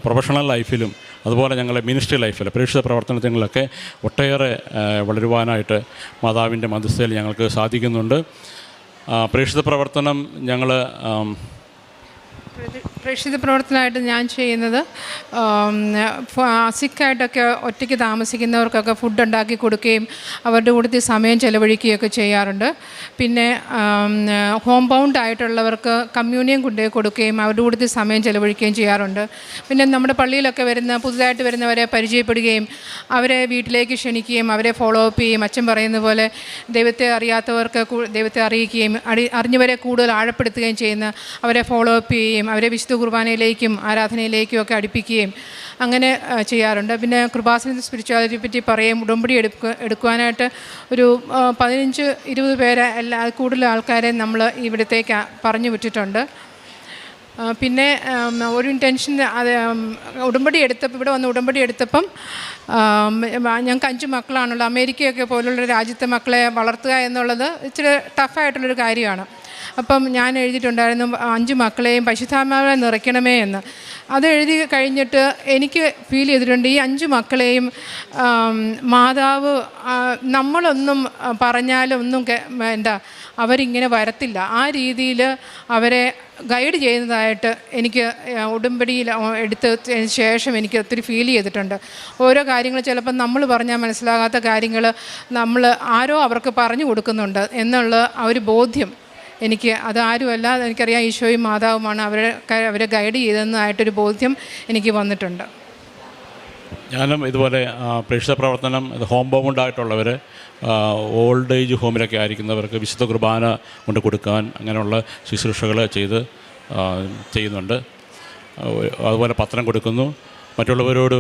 പ്രൊഫഷണൽ ലൈഫിലും അതുപോലെ ഞങ്ങളുടെ മിനിസ്ട്രി ലൈഫിൽ പ്രേക്ഷിത പ്രവർത്തനങ്ങളിലൊക്കെ ഒട്ടേറെ വളരുവാനായിട്ട് മാതാവിൻ്റെ മധ്യസ്ഥതയിൽ ഞങ്ങൾക്ക് സാധിക്കുന്നുണ്ട്. പ്രേക്ഷിത പ്രവർത്തനം പ്രേക്ഷിത പ്രവർത്തനമായിട്ട് ഞാൻ ചെയ്യുന്നത് സിക്കായിട്ടൊക്കെ ഒറ്റയ്ക്ക് താമസിക്കുന്നവർക്കൊക്കെ ഫുഡ് ഉണ്ടാക്കി കൊടുക്കുകയും അവരുടെ കൂട്ടത്തിൽ സമയം ചെലവഴിക്കുകയൊക്കെ ചെയ്യാറുണ്ട്. പിന്നെ ഹോം ബൗണ്ട് ആയിട്ടുള്ളവർക്ക് കമ്മ്യൂണിയൻ കൊണ്ടുപോയി കൊടുക്കുകയും അവരുടെ കൂട്ടത്തിൽ സമയം ചെലവഴിക്കുകയും ചെയ്യാറുണ്ട്. പിന്നെ നമ്മുടെ പള്ളിയിലൊക്കെ പുതുതായിട്ട് വരുന്നവരെ പരിചയപ്പെടുകയും അവരെ വീട്ടിലേക്ക് ക്ഷണിക്കുകയും അവരെ ഫോളോ അപ്പ് ചെയ്യുകയും അച്ഛൻ പറയുന്ന പോലെ ദൈവത്തെ അറിയാത്തവർക്ക് ദൈവത്തെ അറിയിക്കുകയും അറിഞ്ഞവരെ കൂടുതൽ ആഴപ്പെടുത്തുകയും ചെയ്യുന്ന അവരെ ഫോളോ അപ്പ് ചെയ്യുകയും അവരെ വിശുദ്ധ കുർബാനയിലേക്കും ആരാധനയിലേക്കും ഒക്കെ അടുപ്പിക്കുകയും അങ്ങനെ ചെയ്യാറുണ്ട്. പിന്നെ കൃപാസന സ്പിരിച്വാലിറ്റിയെ പറ്റി പറയുകയും ഉടമ്പടി എടുക്കുവാനായിട്ട് ഒരു 15-20 പേരെ കൂടുതൽ ആൾക്കാരെ നമ്മൾ ഇവിടത്തേക്ക് പറഞ്ഞു വിട്ടിട്ടുണ്ട്. പിന്നെ ഒരു ഇൻറ്റൻഷൻ അത് ഇവിടെ വന്ന് ഉടമ്പടി എടുത്തപ്പം ഞങ്ങൾക്ക് 5 മക്കളാണുള്ളത്. അമേരിക്കയൊക്കെ പോലുള്ള രാജ്യത്തെ മക്കളെ വളർത്തുക എന്നുള്ളത് ഇച്ചിരി ടഫായിട്ടുള്ളൊരു കാര്യമാണ്. അപ്പം ഞാൻ എഴുതിയിട്ടുണ്ടായിരുന്നു 5 മക്കളെയും പരിശുദ്ധാത്മാവിനെ നിറയ്ക്കണമേ എന്ന്. അത് എഴുതി കഴിഞ്ഞിട്ട് എനിക്ക് ഫീൽ ചെയ്തിട്ടുണ്ട്, ഈ 5 മക്കളെയും മാതാവ് നമ്മളൊന്നും പറഞ്ഞാലും ഒന്നും അവരിങ്ങനെ വരത്തില്ല. ആ രീതിയിൽ അവരെ ഗൈഡ് ചെയ്യുന്നതായിട്ട് എനിക്ക് ഉടമ്പടിയിൽ എടുത്തതിന് ശേഷം എനിക്ക് ഒത്തിരി ഫീൽ ചെയ്തിട്ടുണ്ട്. ഓരോ കാര്യങ്ങൾ ചിലപ്പോൾ നമ്മൾ പറഞ്ഞാൽ മനസ്സിലാകാത്ത കാര്യങ്ങൾ ആരോ അവർക്ക് പറഞ്ഞു കൊടുക്കുന്നുണ്ട് എന്നുള്ള ആ ഒരു ബോധ്യം എനിക്ക്, അതാരുമല്ല എനിക്കറിയാം ഈശോയും മാതാവുമാണ് അവരെ ഗൈഡ് ചെയ്തതെന്നായിട്ടൊരു ബോധ്യം എനിക്ക് വന്നിട്ടുണ്ട്. ഞാനും ഇതുപോലെ പ്രേക്ഷിത പ്രവർത്തനം, ഹോം ബൗണ്ടായിട്ടുള്ളവർ, ഓൾഡ് ഏജ് ഹോമിലൊക്കെ ആയിരിക്കുന്നവർക്ക് വിശുദ്ധ കുർബാന കൊണ്ട് കൊടുക്കാൻ അങ്ങനെയുള്ള ശുശ്രൂഷകൾ ചെയ്യുന്നുണ്ട്. അതുപോലെ പത്രം കൊടുക്കുന്നു. മറ്റുള്ളവരോട്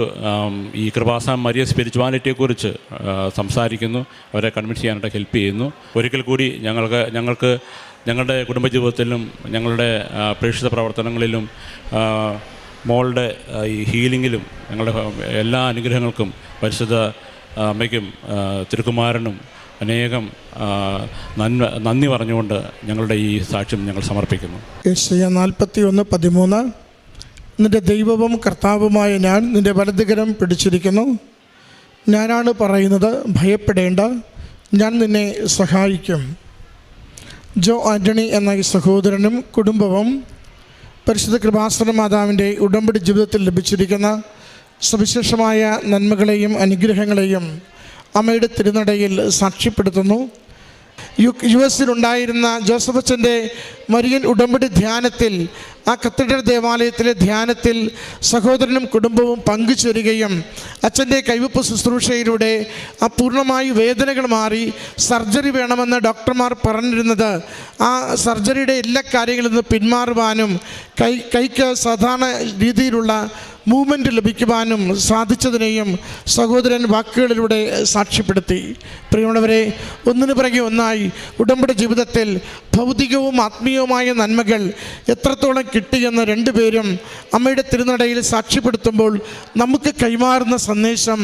ഈ കൃപാസനം മരിയ സ്പിരിച്വാലിറ്റിയെക്കുറിച്ച് സംസാരിക്കുന്നു, അവരെ കൺവിൻസ് ചെയ്യാനായിട്ട് ഹെൽപ്പ് ചെയ്യുന്നു. ഒരിക്കൽ കൂടി ഞങ്ങൾക്ക് ഞങ്ങളുടെ കുടുംബജീവിതത്തിലും ഞങ്ങളുടെ പ്രേക്ഷിത പ്രവർത്തനങ്ങളിലും മോളുടെ ഈ ഹീലിങ്ങിലും ഞങ്ങളുടെ എല്ലാ അനുഗ്രഹങ്ങൾക്കും പരിശുദ്ധ അമ്മയ്ക്കും തിരുക്കുമാരനും അനേകം നന്ദി പറഞ്ഞുകൊണ്ട് ഞങ്ങളുടെ ഈ സാക്ഷ്യം ഞങ്ങൾ സമർപ്പിക്കുന്നു. യെശയ്യാ 41:13 നിൻ്റെ ദൈവവും കർത്താവുമായ ഞാൻ നിൻ്റെ വലതുകരം പിടിച്ചിരിക്കുന്നു. ഞാനാണ് പറയുന്നത്, ഭയപ്പെടേണ്ട, ഞാൻ നിന്നെ സഹായിക്കും. ജോ ആൻ്റണി എന്ന ഈ സഹോദരനും കുടുംബവും പരിശുദ്ധ കൃപാസന മാതാവിൻ്റെ ഉടമ്പടി ജീവിതത്തിൽ ലഭിച്ചിരിക്കുന്ന സവിശേഷമായ നന്മകളെയും അനുഗ്രഹങ്ങളെയും അമ്മയുടെ തിരുനടയിൽ സാക്ഷ്യപ്പെടുത്തുന്നു. US-ലുണ്ടായിരുന്ന ജോസഫ് അച്ഛൻ്റെ മരിയൻ ഉടമ്പടി ധ്യാനത്തിൽ, ആ കത്തീഡ്രൽ ദേവാലയത്തിലെ ധ്യാനത്തിൽ സഹോദരനും കുടുംബവും പങ്കുചേരുകയും അച്ഛൻ്റെ കൈവപ്പ് ശുശ്രൂഷയിലൂടെ ആ പൂർണ്ണമായി വേദനകൾ മാറി സർജറി വേണമെന്ന് ഡോക്ടർമാർ പറഞ്ഞിരുന്നത് ആ സർജറിയുടെ എല്ലാ കാര്യങ്ങളിൽ നിന്ന് പിന്മാറുവാനും കൈക്ക് സാധാരണ രീതിയിലുള്ള മൂവ്മെൻറ്റ് ലഭിക്കുവാനും സാധിച്ചതിനെയും സഹോദരൻ വാക്കുകളിലൂടെ സാക്ഷ്യപ്പെടുത്തി. പ്രിയമുള്ളവരെ, ഒന്നിനു പിറകെ ഒന്നായി ഉടമ്പടി ജീവിതത്തിൽ ഭൗതികവും ആത്മീയവുമായ നന്മകൾ എത്രത്തോളം കിട്ടിയെന്ന് രണ്ടുപേരും അമ്മയുടെ തിരുനടയിൽ സാക്ഷ്യപ്പെടുത്തുമ്പോൾ നമുക്ക് കൈമാറുന്ന സന്ദേശം,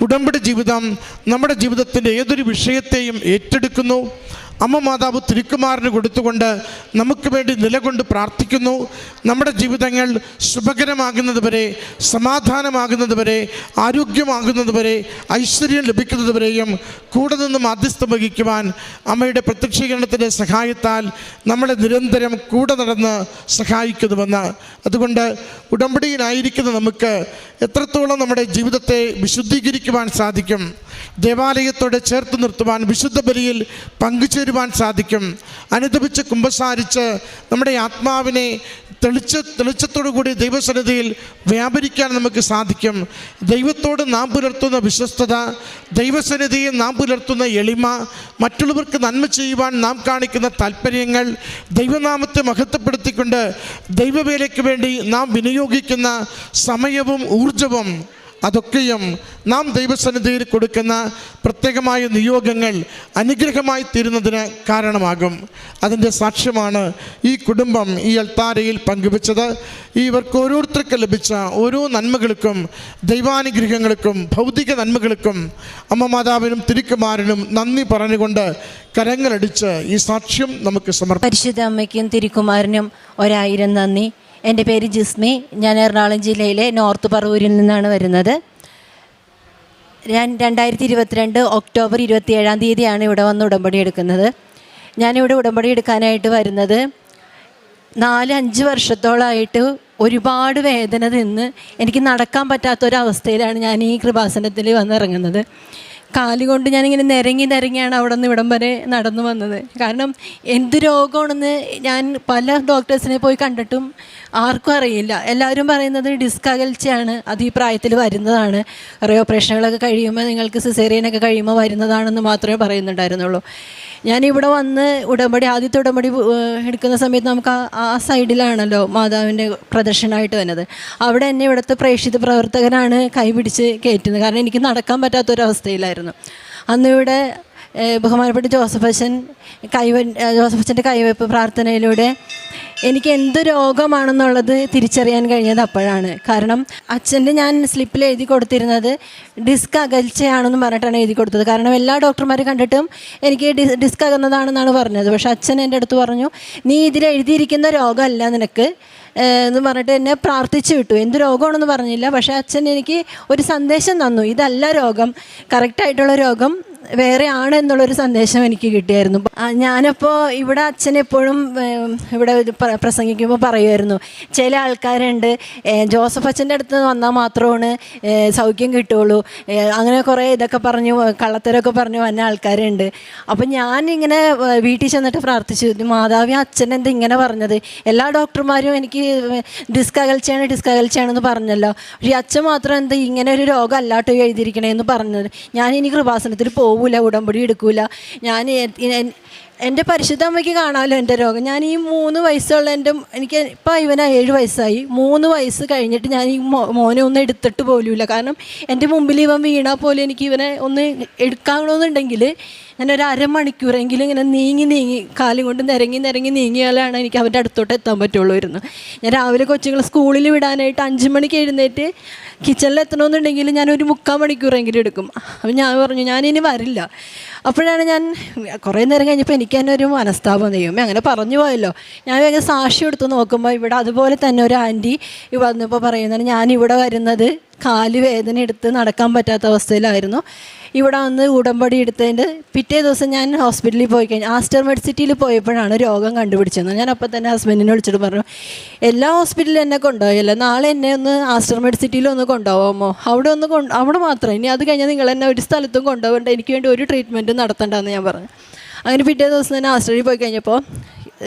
ഉടമ്പടി ജീവിതം നമ്മുടെ ജീവിതത്തിൻ്റെ ഏതൊരു വിഷയത്തെയും ഏറ്റെടുക്കുന്നു. അമ്മ മാതാവ് തിരുക്കുമാരന് കൊടുത്തുകൊണ്ട് നമുക്ക് വേണ്ടി നിലകൊണ്ട് പ്രാർത്ഥിക്കുന്നു. നമ്മുടെ ജീവിതങ്ങൾ ശുഭകരമാകുന്നതുവരെ, സമാധാനമാകുന്നതുവരെ, ആരോഗ്യമാകുന്നതുവരെ, ഐശ്വര്യം ലഭിക്കുന്നതുവരെയും കൂടെ നിന്ന് മാധ്യസ്ഥം വഹിക്കുവാൻ അമ്മയുടെ പ്രത്യക്ഷീകരണത്തിൻ്റെ സഹായത്താൽ നമ്മളെ നിരന്തരം കൂടെ നടന്ന് സഹായിക്കുന്നുവെന്ന്. അതുകൊണ്ട് ഉടമ്പടിയിലായിരിക്കുന്ന നമുക്ക് എത്രത്തോളം നമ്മുടെ ജീവിതത്തെ വിശുദ്ധീകരിക്കുവാൻ സാധിക്കും, ദേവാലയത്തോടെ ചേർത്ത് നിർത്തുവാൻ, വിശുദ്ധ ബലിയിൽ പങ്കുചേരുവാൻ സാധിക്കും, അനുദപിച്ച് കുമ്പസാരിച്ച് നമ്മുടെ ആത്മാവിനെ തെളിച്ചത്തോടു കൂടി ദൈവസന്നിധിയിൽ വ്യാപരിക്കാൻ നമുക്ക് സാധിക്കും. ദൈവത്തോട് നാം പുലർത്തുന്ന വിശ്വസ്തത, ദൈവസന്നിധിയിൽ നാം പുലർത്തുന്ന എളിമ, മറ്റുള്ളവർക്ക് നന്മ ചെയ്യുവാൻ നാം കാണിക്കുന്ന താല്പര്യങ്ങൾ, ദൈവനാമത്തെ മഹത്വപ്പെടുത്തിക്കൊണ്ട് ദൈവവേലയ്ക്ക് വേണ്ടി നാം വിനിയോഗിക്കുന്ന സമയവും ഊർജവും, അതൊക്കെയും നാം ദൈവസന്നിധിയിൽ കൊടുക്കുന്ന പ്രത്യേകമായ നിയോഗങ്ങൾ അനുഗ്രഹമായി തീരുന്നതിന് കാരണമാകും. അതിൻ്റെ സാക്ഷ്യമാണ് ഈ കുടുംബം ഈ അൾത്താരയിൽ പങ്കുവച്ചത്. ഇവർക്ക് ഓരോരുത്തർക്ക് ലഭിച്ച ഓരോ നന്മകൾക്കും, ദൈവാനുഗ്രഹങ്ങൾക്കും, ഭൗതിക നന്മകൾക്കും അമ്മ മാതാവിനും തിരുക്കുമാരനും നന്ദി പറഞ്ഞുകൊണ്ട് കരങ്ങളടിച്ച് ഈ സാക്ഷ്യം നമുക്ക് സമർപ്പിക്കാം. പരിശുദ്ധ അമ്മയ്ക്കും തിരുക്കുമാരനും 1000 നന്ദി. എൻ്റെ പേര് ജിസ്മി. ഞാൻ എറണാകുളം ജില്ലയിലെ നോർത്ത് പറവൂരിൽ നിന്നാണ് വരുന്നത്. ഞാൻ 2022 ഒക്ടോബർ 27 ഇവിടെ വന്ന് ഉടമ്പടി എടുക്കുന്നത്. ഞാനിവിടെ ഉടമ്പടി എടുക്കാനായിട്ട് വരുന്നത് 4-5 വർഷത്തോളമായിട്ട് ഒരുപാട് വേദന തിന്ന് എനിക്ക് നടക്കാൻ പറ്റാത്തൊരവസ്ഥയിലാണ് ഞാൻ ഈ കൃപാസനത്തിൽ വന്നിറങ്ങുന്നത്. കാലുകൊണ്ട് ഞാനിങ്ങനെ നിരങ്ങിയാണ് അവിടെ നിന്ന് ഇവിടം വരെ നടന്നു വന്നത്. കാരണം എന്ത് രോഗമാണെന്ന് ഞാൻ പല ഡോക്ടേഴ്സിനെ പോയി കണ്ടിട്ടും ആർക്കും അറിയില്ല. എല്ലാവരും പറയുന്നത് ഡിസ്ക് അകൽച്ചയാണ്, അത് ഈ പ്രായത്തിൽ വരുന്നതാണ്, കുറേ ഓപ്പറേഷനുകളൊക്കെ കഴിയുമ്പോൾ, നിങ്ങൾക്ക് സിസേറിയനൊക്കെ കഴിയുമ്പോൾ വരുന്നതാണെന്ന് മാത്രമേ പറയുന്നുണ്ടായിരുന്നുള്ളൂ. ഞാനിവിടെ വന്ന് ആദ്യത്തെ ഉടമ്പടി എടുക്കുന്ന സമയത്ത് നമുക്ക് ആ സൈഡിലാണല്ലോ മാതാവിൻ്റെ പ്രദർശനമായിട്ട് വന്നത്. അവിടെ എന്നെ ഇവിടുത്തെ പ്രേക്ഷിത പ്രവർത്തകനാണ് കൈപിടിച്ച് കയറ്റുന്നത്. കാരണം എനിക്ക് നടക്കാൻ പറ്റാത്തൊരവസ്ഥയിലായിരുന്നു. അന്ന് ഇവിടെ ബഹുമാനപ്പെട്ട ജോസഫ് അച്ഛൻ്റെ കൈവയ്പ്പ് പ്രാർത്ഥനയിലൂടെ എനിക്ക് എന്ത് രോഗമാണെന്നുള്ളത് തിരിച്ചറിയാൻ കഴിഞ്ഞത് അപ്പോഴാണ്. കാരണം അച്ഛൻ്റെ ഞാൻ സ്ലിപ്പിൽ എഴുതി കൊടുത്തിരുന്നത് ഡിസ്ക് അകൽച്ചയാണെന്ന് പറഞ്ഞിട്ടാണ് എഴുതി കൊടുത്തത്. കാരണം എല്ലാ ഡോക്ടർമാരും കണ്ടിട്ടും എനിക്ക് ഡിസ്ക് അകന്നതാണെന്നാണ് പറഞ്ഞത്. പക്ഷേ അച്ഛൻ എൻ്റെ അടുത്ത് പറഞ്ഞു, നീ ഇതിൽ എഴുതിയിരിക്കുന്ന രോഗമല്ല നിനക്ക് എന്ന് പറഞ്ഞിട്ട് എന്നെ പ്രാർത്ഥിച്ചു വിട്ടു. എന്ത് രോഗമാണെന്ന് പറഞ്ഞില്ല, പക്ഷേ അച്ഛൻ എനിക്ക് ഒരു സന്ദേശം തന്നു, ഇതല്ല രോഗം, കറക്റ്റായിട്ടുള്ള രോഗം വേറെ ആണ് എന്നുള്ളൊരു സന്ദേശം എനിക്ക് കിട്ടിയായിരുന്നു. ഞാനപ്പോൾ ഇവിടെ അച്ഛൻ എപ്പോഴും ഇവിടെ പ്രസംഗിക്കുമ്പോൾ പറയുമായിരുന്നു, ചില ആൾക്കാരുണ്ട് ജോസഫ് അച്ഛൻ്റെ അടുത്ത് വന്നാൽ മാത്രമാണ് സൗഖ്യം കിട്ടുള്ളൂ, അങ്ങനെ കുറേ ഇതൊക്കെ പറഞ്ഞു കള്ളത്തരമൊക്കെ പറഞ്ഞു വന്ന ആൾക്കാരുണ്ട്. അപ്പം ഞാനിങ്ങനെ വീട്ടിൽ ചെന്നിട്ട് പ്രാർത്ഥിച്ചു, മാതാവി അച്ഛൻ എന്താ ഇങ്ങനെ പറഞ്ഞത്? എല്ലാ ഡോക്ടർമാരും എനിക്ക് ഡിസ്ക് അകൽച്ചയാണെന്ന് പറഞ്ഞല്ലോ, പക്ഷേ അച്ഛൻ മാത്രം എന്താ ഇങ്ങനെ ഒരു രോഗം അല്ലാട്ടോ എഴുതിയിരിക്കണേന്ന് പറഞ്ഞത്. ഞാനിനി കൃപാസനത്തിൽ പോവില്ല, ഉടമ്പടി എടുക്കൂല. എൻ്റെ പരിശുദ്ധ അമ്മയ്ക്ക് കാണാമല്ലോ എൻ്റെ രോഗം. ഞാൻ ഈ 3 വയസ്സുള്ള എനിക്ക് ഇപ്പം ഇവന് 7 വയസ്സായി. 3 വയസ്സ് കഴിഞ്ഞിട്ട് ഞാൻ ഈ മോനെ ഒന്ന് എടുത്തിട്ട് പോലുമില്ല. കാരണം എൻ്റെ മുമ്പിൽ ഇവൻ വീണാൽ പോലും എനിക്ക് ഇവനെ ഒന്ന് എടുക്കാണമെന്നുണ്ടെങ്കിൽ ഞാനൊരു അരമണിക്കൂറെങ്കിലും ഇങ്ങനെ നീങ്ങി കാലും കൊണ്ട് നിരങ്ങി നീങ്ങിയാലാണ് എനിക്ക് അവൻ്റെ അടുത്തോട്ട് എത്താൻ പറ്റുള്ളൂ. ഞാൻ രാവിലെ കൊച്ചുങ്ങൾ സ്കൂളിൽ വിടാനായിട്ട് 5 മണിക്ക് എഴുന്നേറ്റ് കിച്ചണിൽ എത്തണമെന്നുണ്ടെങ്കിൽ ഞാനൊരു 3/4 മണിക്കൂറെങ്കിലും എടുക്കും. അപ്പം ഞാൻ പറഞ്ഞു ഞാനിനി വരില്ല. അപ്പോഴാണ് ഞാൻ കുറേ നേരം കഴിഞ്ഞപ്പോൾ എനിക്ക് തന്നെ ഒരു മനസ്താപം, ദൈവമേ അങ്ങനെ പറഞ്ഞു പോയല്ലോ. ഞാൻ വേഗം സാക്ഷി എടുത്ത് നോക്കുമ്പോൾ ഇവിടെ അതുപോലെ തന്നെ ഒരു ആൻറ്റി വന്നപ്പോൾ പറയുന്നത്, ഞാനിവിടെ വരുന്നത് കാല് വേദന എടുത്ത് നടക്കാൻ പറ്റാത്ത അവസ്ഥയിലായിരുന്നു. ഇവിടെ വന്ന് ഉടമ്പടി എടുത്തതിൻ്റെ പിറ്റേ ദിവസം ഞാൻ ഹോസ്പിറ്റലിൽ പോയി കഴിഞ്ഞു. ആസ്റ്റർ മെഡിസിറ്റിയിൽ പോയപ്പോഴാണ് രോഗം കണ്ടുപിടിച്ചത്. ഞാൻ അപ്പോൾ തന്നെ ഹസ്ബൻഡിനെ വിളിച്ചിട്ട് പറഞ്ഞു, എല്ലാ ഹോസ്പിറ്റലിലും എന്നെ കൊണ്ടുപോയല്ലോ, നാളെ എന്നെ ഒന്ന് ആസ്റ്റർ മെഡിസിറ്റിയിൽ ഒന്ന് കൊണ്ടുപോകാമോ? അവിടെ മാത്രം, ഇനി അത് കഴിഞ്ഞാൽ നിങ്ങൾ എന്നെ ഒരു സ്ഥലത്തും കൊണ്ടുപോകണ്ട, എനിക്ക് വേണ്ടി ഒരു ട്രീറ്റ്മെൻറ്റും നടത്തണ്ടെന്ന് ഞാൻ പറഞ്ഞു. അങ്ങനെ പിറ്റേ ദിവസം തന്നെ ആസ്റ്ററിൽ പോയി കഴിഞ്ഞപ്പോൾ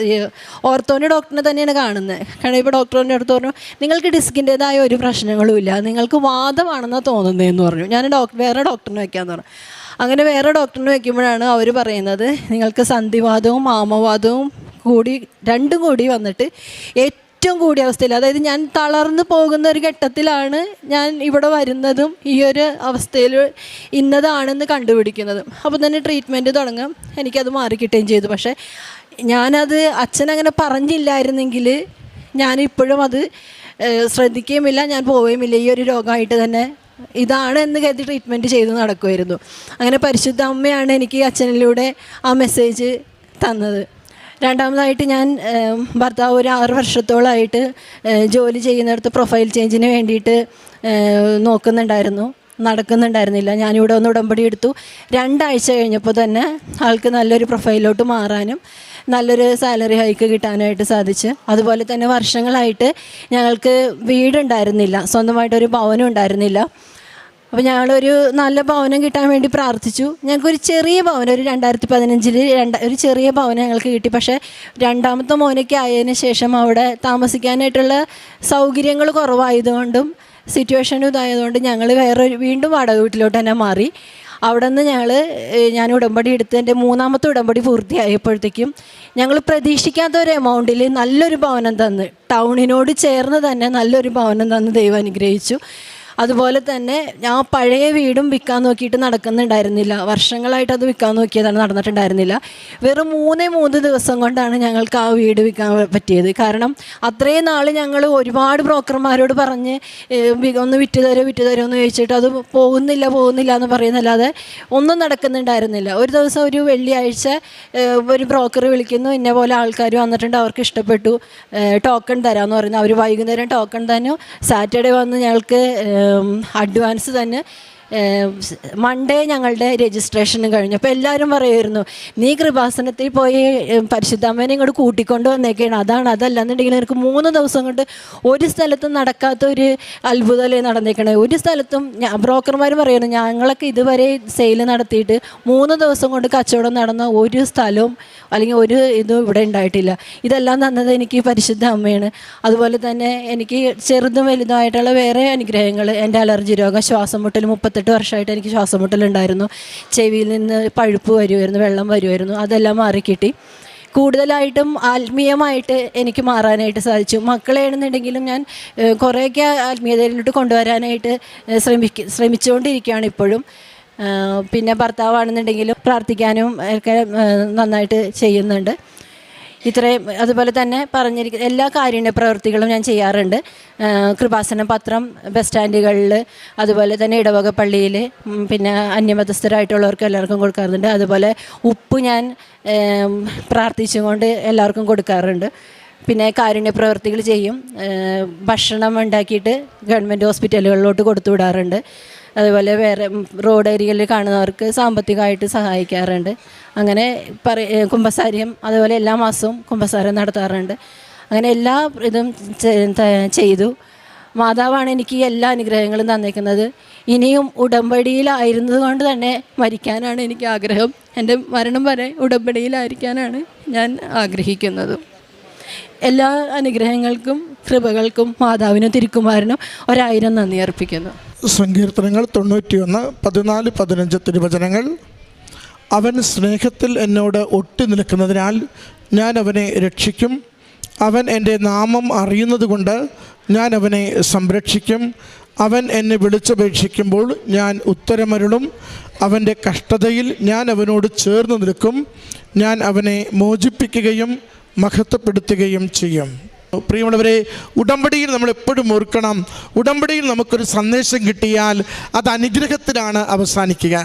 ഓർത്തോൻ്റെ ഡോക്ടറിനെ തന്നെയാണ് കാണുന്നത്. കാരണം ഇപ്പോൾ ഡോക്ടറിൻ്റെ അടുത്ത് പറഞ്ഞു, നിങ്ങൾക്ക് ഡിസ്കിൻ്റേതായ ഒരു പ്രശ്നങ്ങളും ഇല്ല, നിങ്ങൾക്ക് വാദമാണെന്നാണ് തോന്നുന്നതെന്ന് പറഞ്ഞു. ഞാൻ വേറെ ഡോക്ടറിനെ വയ്ക്കാമെന്ന് പറഞ്ഞു. അങ്ങനെ വേറെ ഡോക്ടറിനെ വയ്ക്കുമ്പോഴാണ് അവർ പറയുന്നത്, നിങ്ങൾക്ക് സന്ധിവാദവും ആമവാദവും രണ്ടും കൂടി വന്നിട്ട് ഏറ്റവും കൂടിയ അവസ്ഥയിൽ, അതായത് ഞാൻ തളർന്നു പോകുന്ന ഒരു ഘട്ടത്തിലാണ് ഞാൻ ഇവിടെ വരുന്നതും ഈ ഒരു അവസ്ഥയിൽ ഇന്നതാണെന്ന് കണ്ടുപിടിക്കുന്നതും. അപ്പോൾ തന്നെ ട്രീറ്റ്മെൻറ്റ് തുടങ്ങും. എനിക്കത് മാറിക്കിട്ടുകയും ചെയ്തു. പക്ഷേ ഞാനത് അച്ഛനങ്ങനെ പറഞ്ഞില്ലായിരുന്നെങ്കിൽ ഞാനിപ്പോഴും അത് ശ്രദ്ധിക്കുകയുമില്ല, ഞാൻ പോവുകയുമില്ല. ഈ ഒരു രോഗമായിട്ട് തന്നെ ഇതാണ് എന്ന് കരുതി ട്രീറ്റ്മെൻറ്റ് ചെയ്ത് നടക്കുമായിരുന്നു. അങ്ങനെ പരിശുദ്ധ അമ്മയാണ് എനിക്ക് അച്ഛനിലൂടെ ആ മെസ്സേജ് തന്നത്. രണ്ടാമതായിട്ട് ഞാൻ ഭർത്താവ് ഒരു 6 വർഷത്തോളമായിട്ട് ജോലി ചെയ്യുന്നിടത്ത് പ്രൊഫൈൽ ചേഞ്ചിന് വേണ്ടിയിട്ട് നടക്കുന്നുണ്ടായിരുന്നില്ല. ഞാനിവിടെ ഒന്ന് ഉടമ്പടി എടുത്തു. 2 ആഴ്ച കഴിഞ്ഞപ്പോൾ തന്നെ ആൾക്ക് നല്ലൊരു പ്രൊഫൈലോട്ട് മാറാനും നല്ലൊരു സാലറി ഹൈക്ക് കിട്ടാനായിട്ട് സാധിച്ചു. അതുപോലെ തന്നെ വർഷങ്ങളായിട്ട് ഞങ്ങൾക്ക് വീടുണ്ടായിരുന്നില്ല, സ്വന്തമായിട്ടൊരു ഭവനം ഉണ്ടായിരുന്നില്ല. അപ്പോൾ ഞങ്ങളൊരു നല്ല ഭവനം കിട്ടാൻ വേണ്ടി പ്രാർത്ഥിച്ചു. ഞങ്ങൾക്കൊരു ചെറിയ ഭവനം, ഒരു 2015 ഒരു ചെറിയ ഭവനം ഞങ്ങൾക്ക് കിട്ടി. പക്ഷേ രണ്ടാമത്തെ മോനൊക്കെ ആയതിനു ശേഷം അവിടെ താമസിക്കാനായിട്ടുള്ള സൗകര്യങ്ങൾ കുറവായതുകൊണ്ടും സിറ്റുവേഷനും ഇതായതുകൊണ്ട് ഞങ്ങൾ വീണ്ടും വാടക വീട്ടിലോട്ട് തന്നെ മാറി. അവിടെ നിന്ന് ഞാൻ ഉടമ്പടി എടുത്ത് എൻ്റെ 3ാമത്തെ ഉടമ്പടി പൂർത്തിയായപ്പോഴത്തേക്കും ഞങ്ങൾ പ്രതീക്ഷിക്കാത്ത ഒരു എമൗണ്ടിൽ നല്ലൊരു ഭവനം തന്ന്, ടൗണിനോട് ചേർന്ന് തന്നെ നല്ലൊരു ഭവനം തന്ന് ദൈവം അനുഗ്രഹിച്ചു. അതുപോലെ തന്നെ ഞാൻ പഴയ വീടും വിൽക്കാൻ നോക്കിയിട്ട് നടക്കുന്നുണ്ടായിരുന്നില്ല. വർഷങ്ങളായിട്ട് അത് വിൽക്കാൻ നോക്കിയതാണ്, നടന്നിട്ടുണ്ടായിരുന്നില്ല. വെറും 3 ദിവസം കൊണ്ടാണ് ഞങ്ങൾക്ക് ആ വീട് വിൽക്കാൻ പറ്റിയത്. കാരണം അത്രയും നാൾ ഞങ്ങൾ ഒരുപാട് ബ്രോക്കർമാരോട് പറഞ്ഞ് ഒന്ന് വിറ്റ് തരുമോ എന്ന് ചോദിച്ചിട്ട് അത് പോകുന്നില്ല എന്ന് പറയുന്നല്ലാതെ ഒന്നും നടക്കുന്നുണ്ടായിരുന്നില്ല. ഒരു ദിവസം ഒരു വെള്ളിയാഴ്ച ഒരു ബ്രോക്കർ വിളിക്കുന്നു, ഇന്ന പോലെ ആൾക്കാർ വന്നിട്ടുണ്ട്, അവർക്ക് ഇഷ്ടപ്പെട്ടു, ടോക്കൺ തരാമെന്ന് പറയുന്നു. അവർ വൈകുന്നേരം ടോക്കൺ തന്നു. സാറ്റർഡേ വന്ന് ഞങ്ങൾക്ക് അഡ്വാൻസ് തന്നെ മൺഡേ ഞങ്ങളുടെ രജിസ്ട്രേഷനും കഴിഞ്ഞു. അപ്പോൾ എല്ലാവരും പറയുമായിരുന്നു, നീ കൃപാസനത്തിൽ പോയി പരിശുദ്ധാമ്മേനെ ഇങ്ങോട്ട് കൂട്ടിക്കൊണ്ട് വന്നേക്കാണ്, അതല്ലാന്നുണ്ടെങ്കിൽ എനിക്ക് 3 ദിവസം കൊണ്ട് ഒരു സ്ഥലത്തും നടക്കാത്ത ഒരു അത്ഭുതമല്ലേ നടന്നേക്കണേ. ഒരു സ്ഥലത്തും ബ്രോക്കർമാർ പറയുന്നു, ഞങ്ങളൊക്കെ ഇതുവരെ സെയിൽ നടത്തിയിട്ട് 3 ദിവസം കൊണ്ട് കച്ചവടം നടന്ന ഒരു സ്ഥലവും അല്ലെങ്കിൽ ഒരു ഇതും ഇവിടെ ഉണ്ടായിട്ടില്ല. ഇതെല്ലാം തന്നത് എനിക്ക് പരിശുദ്ധ അമ്മയാണ്. അതുപോലെ തന്നെ എനിക്ക് ചെറുതും വലുതുമായിട്ടുള്ള വേറെ അനുഗ്രഹങ്ങൾ, എൻ്റെ അലർജി രോഗം, ശ്വാസം മുട്ടൽ, 38 വർഷമായിട്ട് എനിക്ക് ശ്വാസം മുട്ടലുണ്ടായിരുന്നു. ചെവിയിൽ നിന്ന് പഴുപ്പ് വരുമായിരുന്നു, വെള്ളം വരുമായിരുന്നു, അതെല്ലാം മാറിക്കിട്ടി. കൂടുതലായിട്ടും ആത്മീയമായിട്ട് എനിക്ക് മാറാനായിട്ട് സാധിച്ചു. മക്കളെയാണെന്നുണ്ടെങ്കിലും ഞാൻ കുറേയൊക്കെ ആത്മീയതയിലോട്ട് കൊണ്ടുവരാനായിട്ട് ശ്രമിച്ചുകൊണ്ടിരിക്കുകയാണ് ഇപ്പോഴും. പിന്നെ ഭർത്താവാണെന്നുണ്ടെങ്കിലും പ്രാർത്ഥിക്കാനും ഒക്കെ നന്നായിട്ട് ചെയ്യുന്നുണ്ട്. അതുപോലെ തന്നെ പറഞ്ഞിരിക്കുന്ന എല്ലാ കാരുണ്യ പ്രവൃത്തികളും ഞാൻ ചെയ്യാറുണ്ട്. കൃപാസന പത്രം ബസ് സ്റ്റാൻഡുകളിൽ, അതുപോലെ തന്നെ ഇടവക പള്ളിയിൽ, പിന്നെ അന്യമതസ്ഥരായിട്ടുള്ളവർക്ക് എല്ലാവർക്കും കൊടുക്കാറുണ്ട്. അതുപോലെ ഉപ്പ് ഞാൻ പ്രാർത്ഥിച്ചുകൊണ്ട് എല്ലാവർക്കും കൊടുക്കാറുണ്ട്. പിന്നെ കാരുണ്യ പ്രവൃത്തികൾ ചെയ്യും. ഭക്ഷണം ഉണ്ടാക്കിയിട്ട് ഗവൺമെൻറ് ഹോസ്പിറ്റലുകളിലോട്ട് കൊടുത്തു വിടാറുണ്ട്. അതുപോലെ വേറെ റോഡ് ഏരിയയിൽ കാണുന്നവർക്ക് സാമ്പത്തികമായിട്ട് സഹായിക്കാറുണ്ട്. അങ്ങനെ കുമ്പസാരം അതുപോലെ എല്ലാ മാസവും കുമ്പസാരം നടത്താറുണ്ട്. അങ്ങനെ എല്ലാ ഇതും ചെയ്തു. മാതാവാണ് എനിക്ക് എല്ലാ അനുഗ്രഹങ്ങളും തന്നേക്കുന്നത്. ഇനിയും ഉടമ്പടിയിലായിരുന്നത് കൊണ്ട് തന്നെ മരിക്കാനാണ് എനിക്ക് ആഗ്രഹം. എൻ്റെ മരണം വരെ ഉടമ്പടിയിലായിരിക്കാനാണ് ഞാൻ ആഗ്രഹിക്കുന്നത്. എല്ലാ അനുഗ്രഹങ്ങൾക്കും കൃപകൾക്കും മാതാവിനും തിരുക്കുമാരനും 1000 നന്ദി അർപ്പിക്കുന്നു. സങ്കീർത്തനങ്ങൾ 91, 14, 15 തിരുവചനങ്ങൾ. അവൻ സ്നേഹത്തിൽ എന്നോട് ഒട്ടി നിൽക്കുന്നതിനാൽ ഞാൻ അവനെ രക്ഷിക്കും. അവൻ എൻ്റെ നാമം അറിയുന്നത് കൊണ്ട് ഞാൻ അവനെ സംരക്ഷിക്കും. അവൻ എന്നെ വിളിച്ചപേക്ഷിക്കുമ്പോൾ ഞാൻ ഉത്തരമരുളും. അവൻ്റെ കഷ്ടതയിൽ ഞാൻ അവനോട് ചേർന്ന് നിൽക്കും. ഞാൻ അവനെ മോചിപ്പിക്കുകയും മഹത്വപ്പെടുത്തുകയും ചെയ്യും. പ്രിയമുള്ളവരെ, ഉടമ്പടിയിൽ നമ്മൾ എപ്പോഴും ഓർക്കണം, ഉടമ്പടിയിൽ നമുക്കൊരു സന്ദേശം കിട്ടിയാൽ അത് അനുഗ്രഹത്തിലാണ് അവസാനിക്കുക.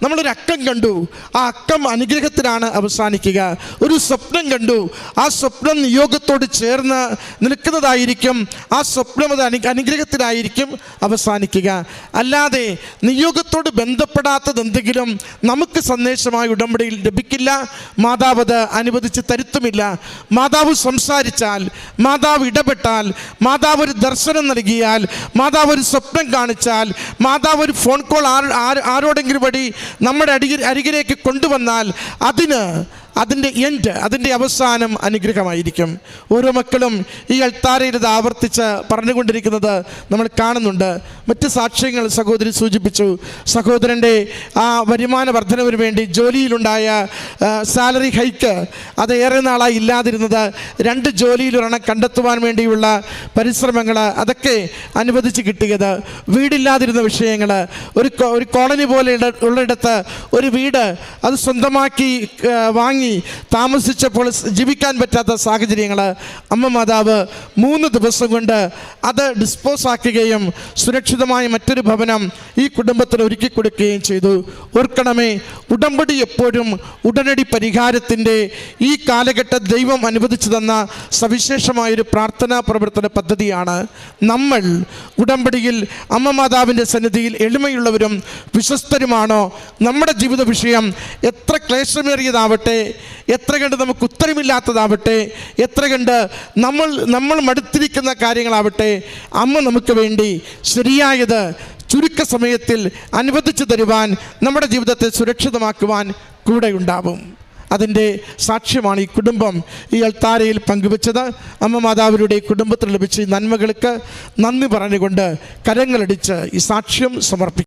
നമ്മളൊരു അക്കം കണ്ടു, ആ അക്കം അനുഗ്രഹത്തിലാണ് അവസാനിക്കുക. ഒരു സ്വപ്നം കണ്ടു, ആ സ്വപ്നം നിയോഗത്തോട് ചേർന്ന് നിൽക്കുന്നതായിരിക്കും. ആ സ്വപ്നം അത് അനുഗ്രഹത്തിലായിരിക്കും അവസാനിക്കുക. അല്ലാതെ നിയോഗത്തോട് ബന്ധപ്പെടാത്തതെന്തെങ്കിലും നമുക്ക് സന്ദേശമായി ഉടമ്പടിയിൽ ലഭിക്കില്ല. മാതാവ് അത് അനുവദിച്ച് തരുത്തുമില്ല. മാതാവ് സംസാരിച്ചാൽ, മാതാവ് ഇടപെട്ടാൽ, മാതാവ് ഒരു ദർശനം നൽകിയാൽ, മാതാവ് ഒരു സ്വപ്നം കാണിച്ചാൽ, മാതാവ് ഒരു ഫോൺ കോൾ ആരോടെങ്കിലും വഴി നമ്മുടെ അരികിലേക്ക് കൊണ്ടുവന്നാൽ അതിൻ്റെ അതിൻ്റെ അവസാനം അനുഗ്രഹമായിരിക്കും. ഓരോ മക്കളും ഈ അൾത്താരയിൽ ഇത് ആവർത്തിച്ച് പറഞ്ഞുകൊണ്ടിരിക്കുന്നത് നമ്മൾ കാണുന്നുണ്ട്. മറ്റ് സാക്ഷ്യങ്ങൾ സഹോദരി സൂചിപ്പിച്ചു. സഹോദരൻ്റെ ആ വരുമാന വർധനവിന് വേണ്ടി ജോലിയിലുണ്ടായ സാലറി ഹൈക്ക് അത് ഏറെ നാളായി ഇല്ലാതിരുന്നത്, 2 ജോലിയിലൊരെണ്ണം കണ്ടെത്തുവാൻ വേണ്ടിയുള്ള പരിശ്രമങ്ങൾ അതൊക്കെ അനുവദിച്ച് കിട്ടിയത്, വീടില്ലാതിരുന്ന വിഷയങ്ങൾ, ഒരു കോളനി പോലെ ഉള്ളിടത്ത് ഒരു വീട് അത് സ്വന്തമാക്കി വാങ്ങി താമസിച്ചപ്പോൾ ജീവിക്കാൻ പറ്റാത്ത സാഹചര്യങ്ങൾ അമ്മ മാതാവ് 3 ദിവസം കൊണ്ട് അത് ഡിസ്പോസ് ആക്കുകയും സുരക്ഷിതമായ മറ്റൊരു ഭവനം ഈ കുടുംബത്തിന് ഒരുക്കി കൊടുക്കുകയും ചെയ്തു. ഓർക്കണമേ, ഉടമ്പടി എപ്പോഴും ഉടനടി പരിഹാരത്തിൻ്റെ ഈ കാലഘട്ട ദൈവം അനുവദിച്ചു തന്ന സവിശേഷമായൊരു പ്രാർത്ഥനാ പ്രവർത്തന പദ്ധതിയാണ്. നമ്മൾ ഉടമ്പടിയിൽ അമ്മ മാതാവിൻ്റെ സന്നിധിയിൽ എളിമയുള്ളവരും വിശ്വസ്തരുമാണോ? നമ്മുടെ ജീവിത വിഷയം എത്ര ക്ലേശമേറിയതാവട്ടെ, എത്ര കണ്ട് നമുക്ക് ഉത്തരമില്ലാത്തതാവട്ടെ, എത്ര കണ്ട് നമ്മൾ മടുത്തിരിക്കുന്ന കാര്യങ്ങളാവട്ടെ, അമ്മ നമുക്ക് വേണ്ടി ശരിയായത് ചുരുക്ക സമയത്തിൽ അനുവദിച്ചു തരുവാൻ, നമ്മുടെ ജീവിതത്തെ സുരക്ഷിതമാക്കുവാൻ കൂടെ ഉണ്ടാവും. അതിൻ്റെ സാക്ഷ്യമാണ് ഈ കുടുംബം ഈ അൾത്താരയിൽ പങ്കുവച്ചത്. അമ്മ മാതാവിലൂടെ ഈ കുടുംബത്തിന് ലഭിച്ച നന്മകൾക്ക് നന്ദി പറഞ്ഞുകൊണ്ട് കരങ്ങളടിച്ച് ഈ സാക്ഷ്യം സമർപ്പിക്കും.